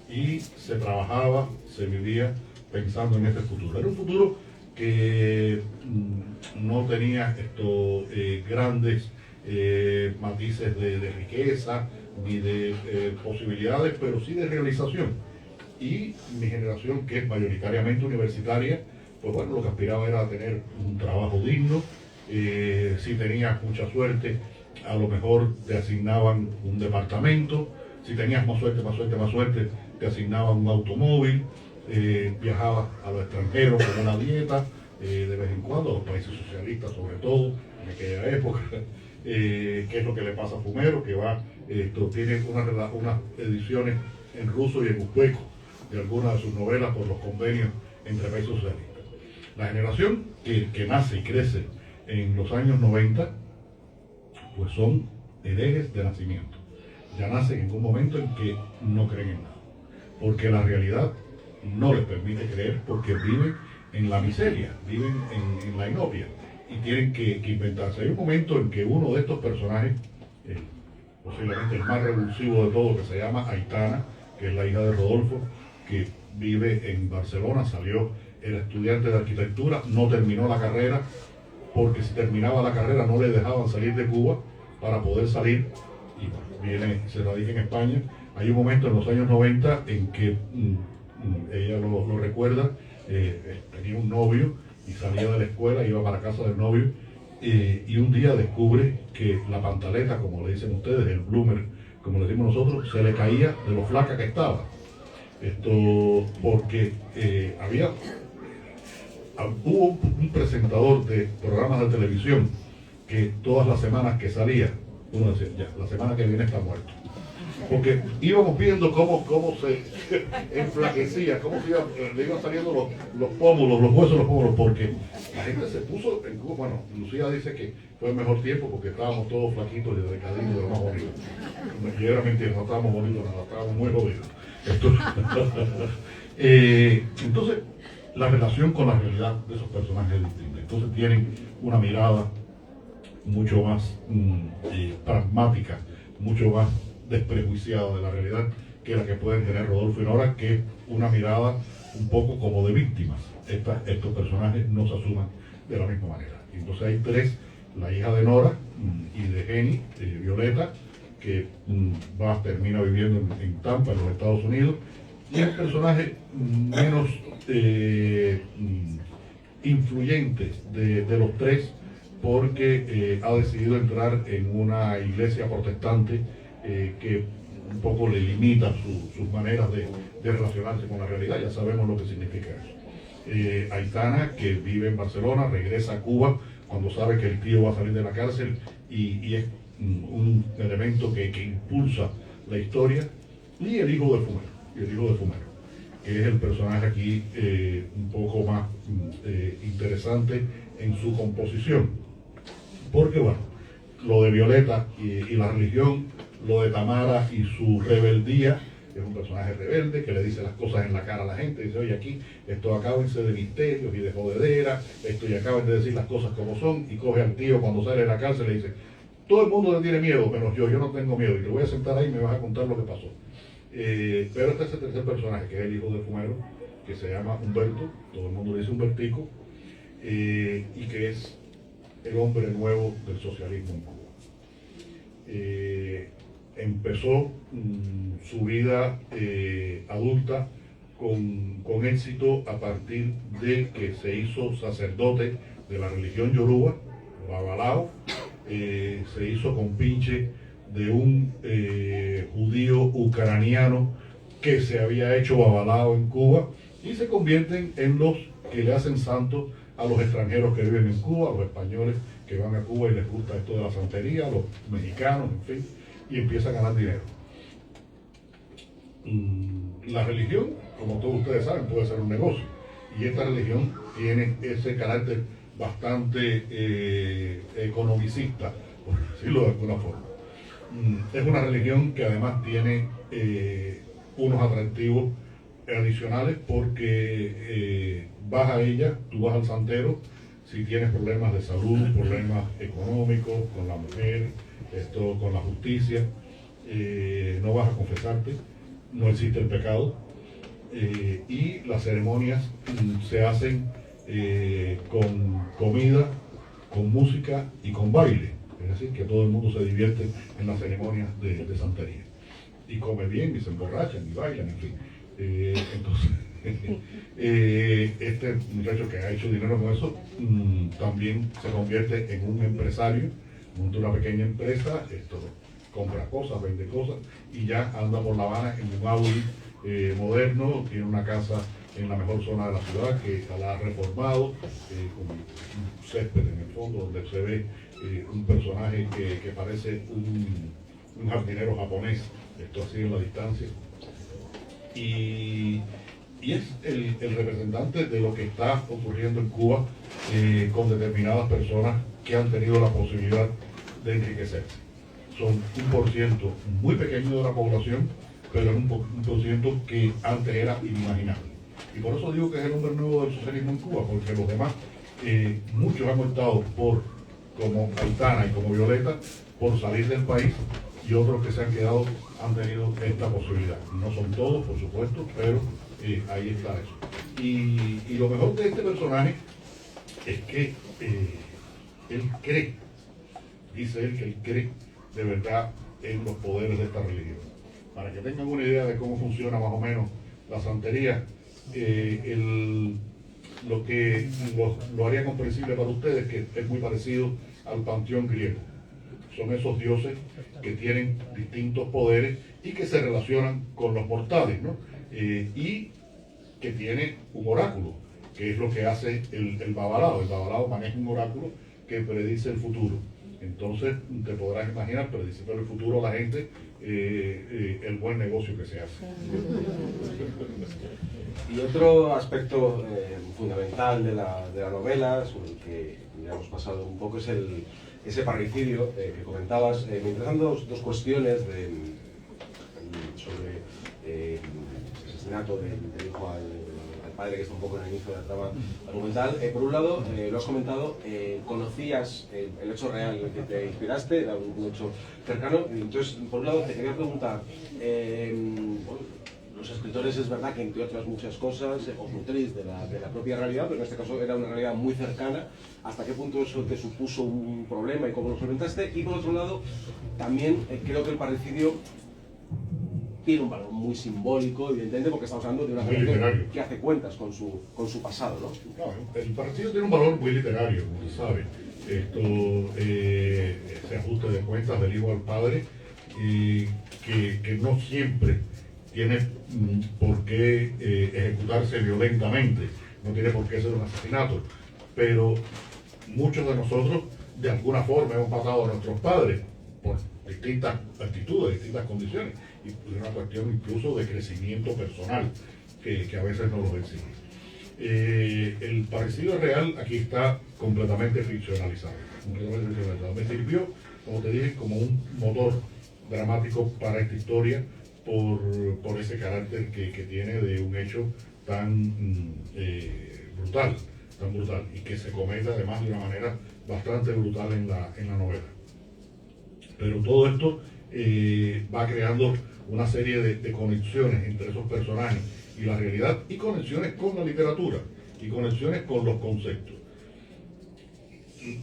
Y se trabajaba, se vivía pensando en este futuro. Era un futuro que no tenía estos grandes matices de riqueza ni de posibilidades, pero sí de realización. Y mi generación, que es mayoritariamente universitaria, pues bueno, lo que aspiraba era a tener un trabajo digno. Si tenías mucha suerte, a lo mejor te asignaban un departamento. Si tenías más suerte, te asignaban un automóvil. viajaba a los extranjeros con una dieta de vez en cuando, a los países socialistas sobre todo, en aquella época. ¿Qué es lo que le pasa a Fumero? Que tiene unas ediciones en ruso y en uzbeco de algunas de sus novelas por los convenios entre países socialistas. La generación que nace y crece en los años 90, pues son herejes de nacimiento. Ya nacen en un momento en que no creen en nada, porque la realidad no les permite creer, porque viven en la miseria, viven en la inopia y tienen que inventarse. Hay un momento en que uno de estos personajes, posiblemente el más revulsivo de todo, que se llama Aitana, que es la hija de Rodolfo, que vive en Barcelona, era estudiante de arquitectura, no terminó la carrera, porque si terminaba la carrera no le dejaban salir de Cuba para poder salir, y se radica en España. Hay un momento en los años 90 en que ella lo recuerda, tenía un novio y salía de la escuela, iba para casa del novio, y un día descubre que la pantaleta, como le dicen ustedes, el bloomer, como le decimos nosotros, se le caía de lo flaca que estaba. Porque hubo un presentador de programas de televisión que todas las semanas que salía, uno decía, ya, la semana que viene está muerto. Porque íbamos viendo cómo se enflaquecía, le iban saliendo los pómulos, los huesos de los pómulos, porque la gente se puso en Cuba. Bueno, Lucía dice que fue el mejor tiempo porque estábamos todos flaquitos y decaditos de lo más bonitos. Y era mentira, no estábamos bonitos, nada, estábamos muy jodidos. Entonces, la relación con la realidad de esos personajes es distinta. Entonces tienen una mirada mucho más pragmática, mucho más desprejuiciada de la realidad que la que pueden tener Rodolfo y Nora, que es una mirada un poco como de víctimas. Estos personajes no se asuman de la misma manera. Entonces hay tres, la hija de Nora y de Jenny, Violeta, que termina viviendo en Tampa, en los Estados Unidos, y el personaje menos influyente de los tres, porque ha decidido entrar en una iglesia protestante que un poco le limita sus maneras de relacionarse con la realidad. Ya sabemos lo que significa eso. Aitana, que vive en Barcelona, regresa a Cuba cuando sabe que el tío va a salir de la cárcel y es un elemento que impulsa la historia. Y el hijo de Fumero, que es el personaje aquí un poco más interesante en su composición. Porque bueno, lo de Violeta y la religión, lo de Tamara y su rebeldía, es un personaje rebelde que le dice las cosas en la cara a la gente, dice, oye, aquí esto acábense de misterios y de jodedera, esto y acaben de decir las cosas como son, y coge al tío cuando sale de la cárcel y le dice, todo el mundo le tiene miedo, menos yo no tengo miedo, y te voy a sentar ahí y me vas a contar lo que pasó. Pero este es el tercer personaje, que es el hijo de Fumero, que se llama Humberto, todo el mundo le dice Humbertico, y que es el hombre nuevo del socialismo en Cuba. Empezó su vida adulta con éxito a partir de que se hizo sacerdote de la religión yoruba, Babalao. Se hizo compinche de un judío ucraniano que se había hecho babalao en Cuba, y se convierten en los que le hacen santos a los extranjeros que viven en Cuba, a los españoles que van a Cuba y les gusta esto de la santería, a los mexicanos, en fin, y empiezan a ganar dinero. La religión, como todos ustedes saben, puede ser un negocio, y esta religión tiene ese carácter bastante economicista, por decirlo de alguna forma. Es una religión que además tiene unos atractivos adicionales, porque vas a ella, tú vas al santero, si tienes problemas de salud, problemas económicos, con la mujer, con la justicia, no vas a confesarte, no existe el pecado, y las ceremonias se hacen con comida, con música y con baile. Es decir, que todo el mundo se divierte en las ceremonias de santería. Y come bien, y se emborrachan, y bailan, en fin. Entonces, este muchacho que ha hecho dinero con eso, también se convierte en un empresario, monta una pequeña empresa, compra cosas, vende cosas, y ya anda por La Habana en un Audi moderno, tiene una casa en la mejor zona de la ciudad, que la ha reformado, con un césped en el fondo, donde se ve un personaje que parece un jardinero japonés, esto así en la distancia. Y es el representante de lo que está ocurriendo en Cuba con determinadas personas que han tenido la posibilidad de enriquecerse. Son un por ciento muy pequeño de la población, pero es un por ciento que antes era inimaginable. Y por eso digo que es el hombre nuevo del socialismo en Cuba, porque los demás, muchos han optado como Aitana y como Violeta, por salir del país, y otros que se han quedado han tenido esta posibilidad. No son todos, por supuesto, pero ahí está eso. Y lo mejor de este personaje es que él cree, dice él que él cree de verdad en los poderes de esta religión. Para que tengan una idea de cómo funciona más o menos la santería, lo haría comprensible para ustedes, que es muy parecido al panteón griego. Son esos dioses que tienen distintos poderes y que se relacionan con los mortales, ¿no? Y que tiene un oráculo, que es lo que hace el babalao. El babalao maneja un oráculo que predice el futuro. Entonces te podrás imaginar, prediciendo el futuro a la gente, el buen negocio que se hace. Y otro aspecto fundamental de la novela, sobre el que ya hemos pasado un poco, es ese parricidio que comentabas. Me interesan dos cuestiones sobre el asesinato del hijo al padre, que está un poco en el inicio de la trama argumental. Por un lado, lo has comentado, conocías el hecho real en el que te inspiraste, era un hecho cercano. Entonces, por un lado, te quería preguntar, los escritores es verdad que entre otras muchas cosas os nutrís de la propia realidad, pero en este caso era una realidad muy cercana. ¿Hasta qué punto eso te supuso un problema y cómo lo solventaste? Y por otro lado, también creo que el parricidio tiene un valor muy simbólico, evidentemente, porque estamos hablando de una persona que hace cuentas con su pasado, ¿no? No, el parricidio tiene un valor muy literario, como se sabe. Esto se ajuste de cuentas del hijo al padre, que no siempre tiene por qué ejecutarse violentamente, no tiene por qué ser un asesinato, pero muchos de nosotros de alguna forma hemos matado a nuestros padres por distintas actitudes, distintas condiciones, y es una cuestión incluso de crecimiento personal que a veces nos lo exige. El parricidio real aquí está completamente ficcionalizado. Me sirvió, como te dije, como un motor dramático para esta historia por ese carácter que tiene de un hecho tan brutal, y que se comete además de una manera bastante brutal en la novela. Pero todo esto va creando una serie de conexiones entre esos personajes y la realidad, y conexiones con la literatura, y conexiones con los conceptos.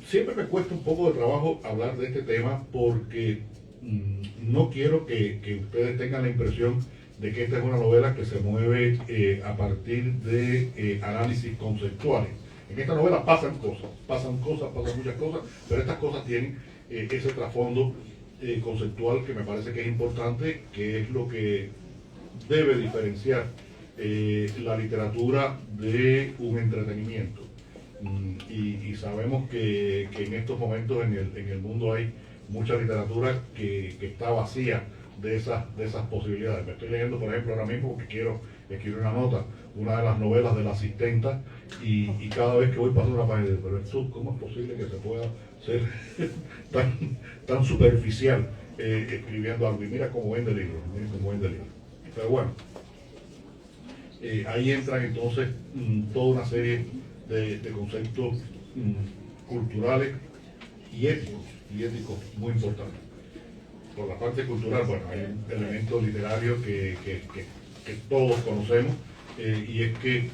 Siempre me cuesta un poco de trabajo hablar de este tema porque no quiero que ustedes tengan la impresión de que esta es una novela que se mueve a partir de análisis conceptuales. En esta novela pasan muchas cosas, pero estas cosas tienen ese trasfondo conceptual que me parece que es importante, que es lo que debe diferenciar la literatura de un entretenimiento. Y sabemos que en estos momentos en el mundo hay mucha literatura que está vacía de esas posibilidades. Me estoy leyendo, por ejemplo, ahora mismo, porque quiero escribir una nota, una de las novelas de La Asistenta, y cada vez que voy pasando una página, pero esto, ¿cómo es posible que se pueda ser tan superficial escribiendo algo? Y mira cómo vende el libro, Pero bueno, ahí entran entonces toda una serie de conceptos culturales y éticos muy importantes. Por la parte cultural, bueno, hay un elemento literario que todos conocemos, y es que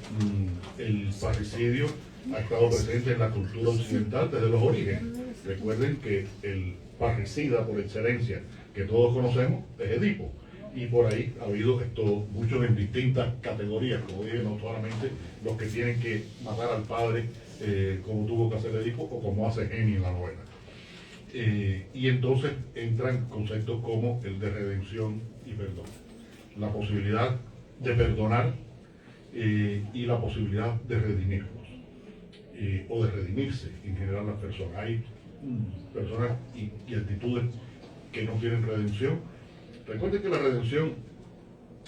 el parricidio ha estado presente en la cultura occidental desde los orígenes. Recuerden que el parricida por excelencia que todos conocemos es Edipo, y por ahí ha habido muchos en distintas categorías, como dije, no solamente los que tienen que matar al padre como tuvo que hacer Edipo o como hace Geni en la novela. Y entonces entran conceptos como el de redención y perdón, la posibilidad de perdonar y la posibilidad de redimirnos o de redimirse en general las personas. Hay personas y actitudes que no tienen redención. Recuerden que la redención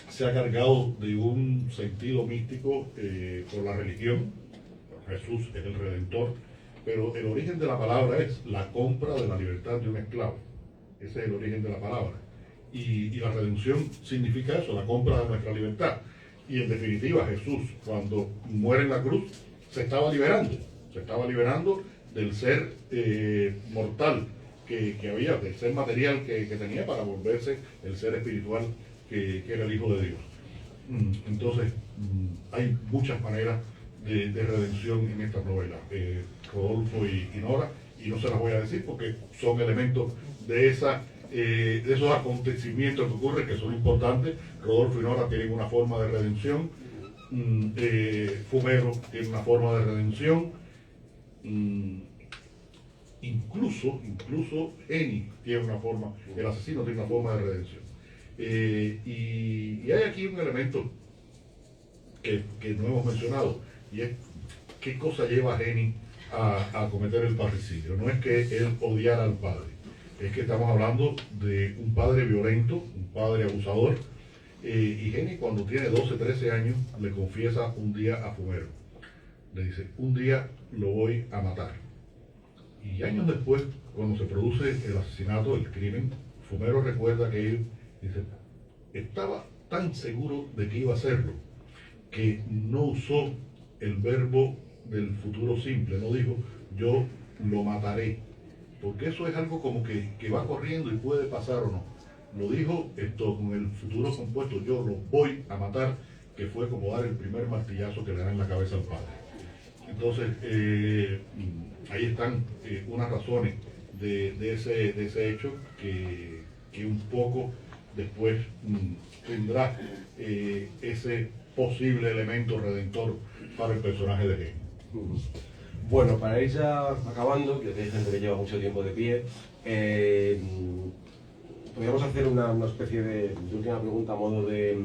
se ha cargado de un sentido místico por la religión. Jesús es el Redentor, pero el origen de la palabra es la compra de la libertad de un esclavo. Ese es el origen de la palabra. Y la redención significa eso, la compra de nuestra libertad. Y en definitiva, Jesús, cuando muere en la cruz, se estaba liberando del ser mortal que había, del ser material que tenía, para volverse el ser espiritual que era el Hijo de Dios. Entonces, hay muchas maneras de redención en esta novela, Rodolfo y Nora, y no se las voy a decir porque son elementos de esos acontecimientos que ocurren, que son importantes. Rodolfo y Nora tienen una forma de redención, Fumero tiene una forma de redención, incluso Eni tiene una forma, el asesino tiene una forma de redención. Y hay aquí un elemento que no hemos mencionado, y es qué cosa lleva a Eni a cometer el parricidio. No es que él odiara al padre, es que estamos hablando de un padre violento, un padre abusador, y Eni, cuando tiene 12, 13 años, le confiesa un día a Fumero, le dice: un día lo voy a matar. Y años después, cuando se produce el asesinato, el crimen, Fumero recuerda que él dice, estaba tan seguro de que iba a hacerlo, que no usó el verbo del futuro simple, no dijo yo lo mataré, porque eso es algo como que va corriendo y puede pasar o no. Lo dijo esto con el futuro compuesto, yo lo voy a matar, que fue como dar el primer martillazo que le da en la cabeza al padre. Entonces, ahí están unas razones de ese hecho que un poco después tendrá ese posible elemento redentor para el personaje de Gen. Bueno, para ir ya acabando, que hay gente que lleva mucho tiempo de pie, podríamos hacer una especie de última pregunta a modo de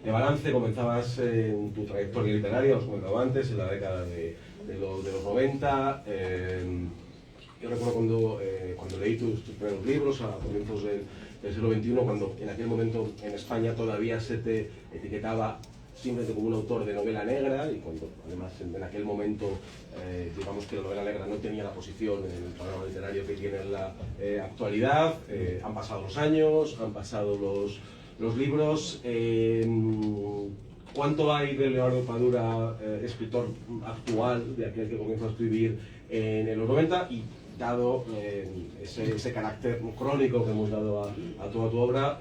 balance. Comenzabas en tu trayectoria literaria, os comentaba antes, en la década de los 90. Yo recuerdo cuando leí tus primeros libros a comienzos del siglo XXI, cuando en aquel momento en España todavía se te etiquetaba simplemente como un autor de novela negra, y cuando además en aquel momento digamos que la novela negra no tenía la posición en el panorama literario que tiene en la actualidad. Han pasado los años, han pasado los libros. ¿Cuánto hay de Leonardo Padura, escritor actual, de aquel que comenzó a escribir en los 90? Y dado ese carácter crónico que hemos dado a toda tu obra,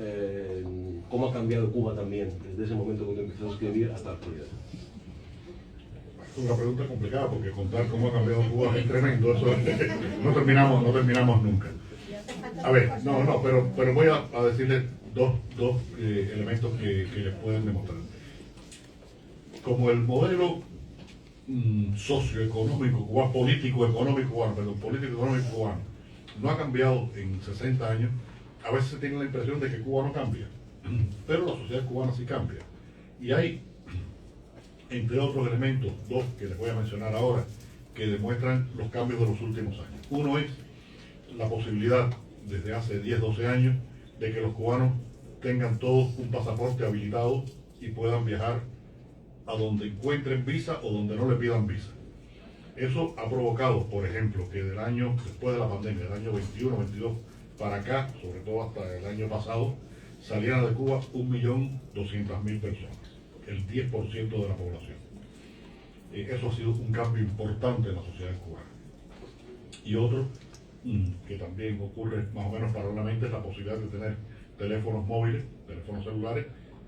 ¿cómo ha cambiado Cuba también desde ese momento cuando empezó a escribir hasta la actualidad? Es una pregunta complicada, porque contar cómo ha cambiado Cuba es tremendo. Eso no terminamos nunca. A ver, pero voy a decirles dos elementos que les pueden demostrar. Como el modelo socioeconómico cubano, político-económico cubano, no ha cambiado en 60 años, a veces se tiene la impresión de que Cuba no cambia, pero la sociedad cubana sí cambia. Y hay, entre otros elementos, dos que les voy a mencionar ahora, que demuestran los cambios de los últimos años. Uno es la posibilidad, desde hace 10, 12 años, de que los cubanos tengan todos un pasaporte habilitado y puedan viajar a donde encuentren visa o donde no le pidan visa. Eso ha provocado, por ejemplo, que del año, después de la pandemia, del año 21, 22 para acá, sobre todo hasta el año pasado, salieran de Cuba 1.200.000 personas, el 10% de la población. Eso ha sido un cambio importante en la sociedad cubana. Y otro, que también ocurre más o menos paralelamente, es la posibilidad de tener teléfonos móviles, teléfonos celulares,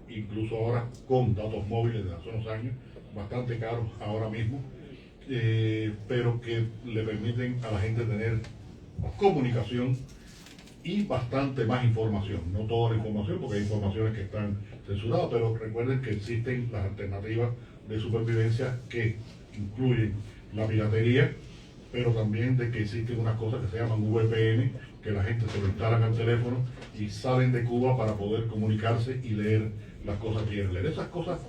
incluso ahora con datos móviles desde hace unos años, bastante caros ahora mismo, pero que le permiten a la gente tener comunicación y bastante más información. No toda la información, porque hay informaciones que están censuradas, pero recuerden que existen las alternativas de supervivencia que incluyen la piratería, pero también de que existen unas cosas que se llaman VPN, que la gente se lo instalan al teléfono y salen de Cuba para poder comunicarse y leer las cosas que quieren leer. Esas cosas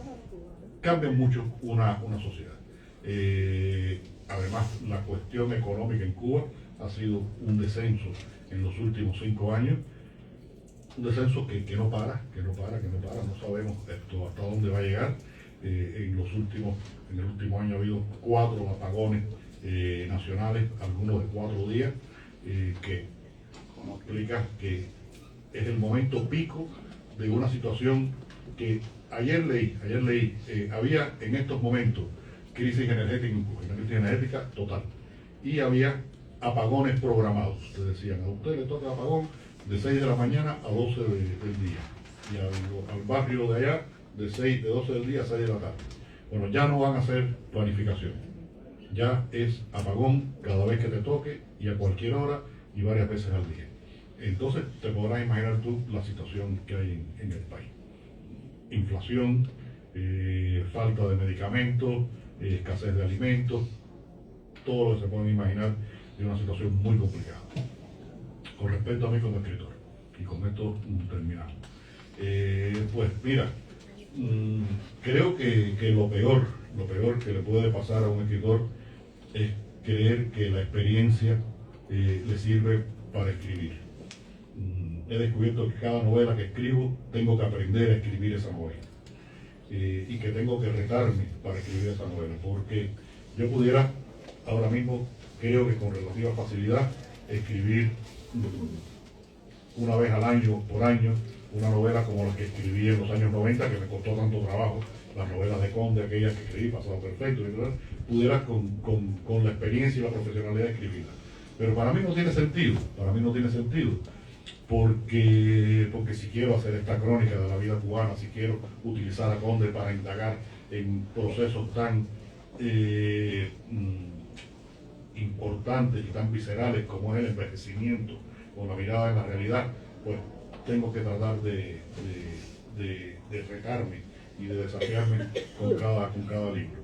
cambian mucho una sociedad. Además, la cuestión económica en Cuba ha sido un descenso en los últimos 5 años, un descenso que no para, no sabemos esto hasta dónde va a llegar. En el último año ha habido 4 apagones nacionales, algunos de 4 días, que explica que es el momento pico de una situación que ayer leí, había en estos momentos crisis energética total, y había apagones programados. Te decían, a usted le toca apagón de 6 de la mañana a 12 del día, y al barrio de allá de 12 del día a 6 de la tarde. Bueno, ya no van a hacer planificación, ya es apagón cada vez que te toque y a cualquier hora y varias veces al día. Entonces te podrás imaginar tú la situación que hay en el país. Inflación, falta de medicamentos, escasez de alimentos, todo lo que se pueden imaginar de una situación muy complicada. Con respecto a mí como escritor, y con esto terminamos. Pues mira, creo que lo peor que le puede pasar a un escritor es creer que la experiencia le sirve para escribir. He descubierto que cada novela que escribo tengo que aprender a escribir esa novela, y que tengo que retarme para escribir esa novela, porque yo pudiera ahora mismo, creo que con relativa facilidad, escribir una vez al año, por año, una novela como la que escribí en los años 90, que me costó tanto trabajo, las novelas de Conde, aquellas que escribí, Pasado Perfecto, y pudiera con la experiencia y la profesionalidad de escribirla. Pero para mí no tiene sentido, porque si quiero hacer esta crónica de la vida cubana, si quiero utilizar a Conde para indagar en procesos tan importantes y tan viscerales como es el envejecimiento o la mirada en la realidad, pues tengo que tratar de retarme y de desafiarme con cada libro.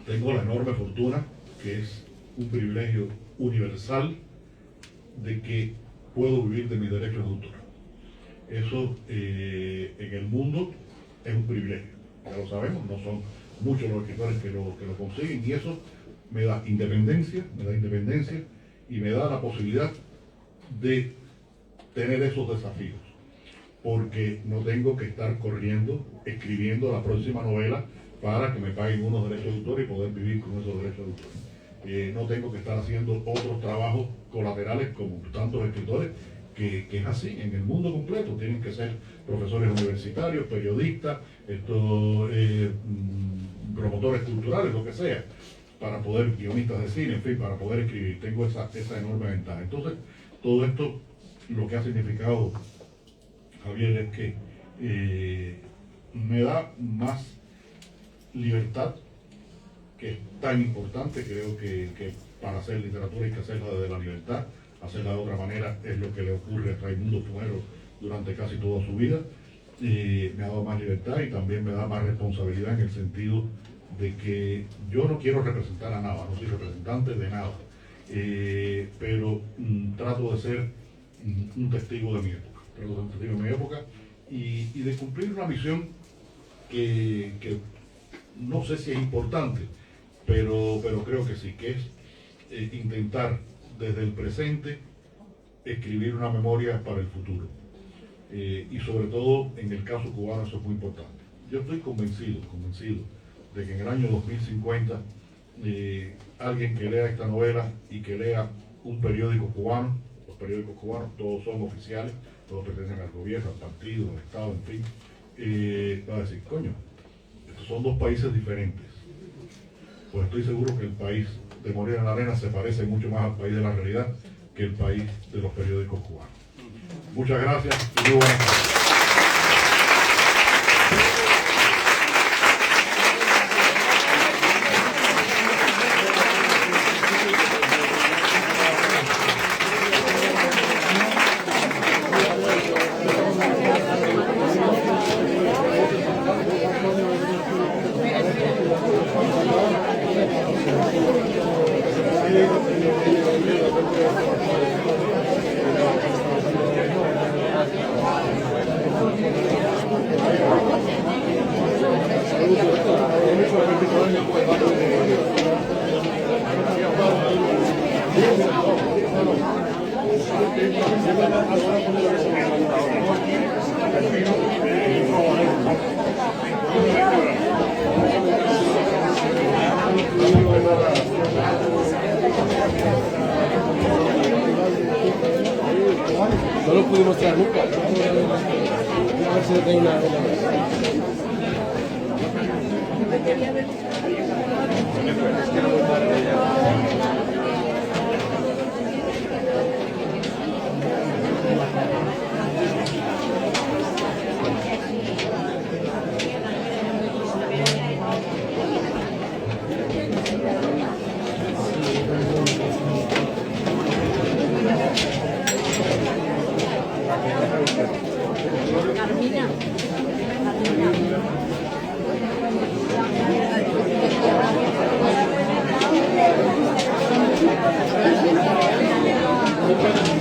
Tengo la enorme fortuna, que es un privilegio universal, de que puedo vivir de mis derechos de autor. Eso en el mundo es un privilegio, ya lo sabemos, no son muchos los escritores que lo consiguen, y eso me da independencia y me da la posibilidad de tener esos desafíos, porque no tengo que estar corriendo, escribiendo la próxima novela para que me paguen unos derechos de autor y poder vivir con esos derechos de autor. No tengo que estar haciendo otros trabajos colaterales como tantos escritores, que es así en el mundo completo. Tienen que ser profesores universitarios, periodistas, promotores culturales, lo que sea, para poder, guionistas de cine, en fin, para poder escribir. Tengo esa enorme ventaja. Entonces, todo esto lo que ha significado, Javier, es que me da más libertad, que es tan importante. Creo que para hacer literatura hay que hacerla desde la libertad. Hacerla de otra manera es lo que le ocurre a Raimundo Fumero durante casi toda su vida. Me ha dado más libertad y también me da más responsabilidad, en el sentido de que yo no quiero representar a nada, no soy representante de nada, pero trato de ser un testigo de mi época, y de cumplir una misión que no sé si es importante, pero creo que sí, que es intentar desde el presente escribir una memoria para el futuro, y sobre todo en el caso cubano eso es muy importante. Yo estoy convencido de que en el año 2050 alguien que lea esta novela y que lea un periódico cubano, los periódicos cubanos todos son oficiales, todos pertenecen al gobierno, al partido, al Estado, en fin, va a decir, coño, estos son dos países diferentes. Pues estoy seguro que el país de Morena en la Arena se parece mucho más al país de la realidad que el país de los periódicos cubanos. Muchas gracias y muy buenas tardes. No lo pudimos traer nunca. A ver si tengo una. Carmina. Carmina.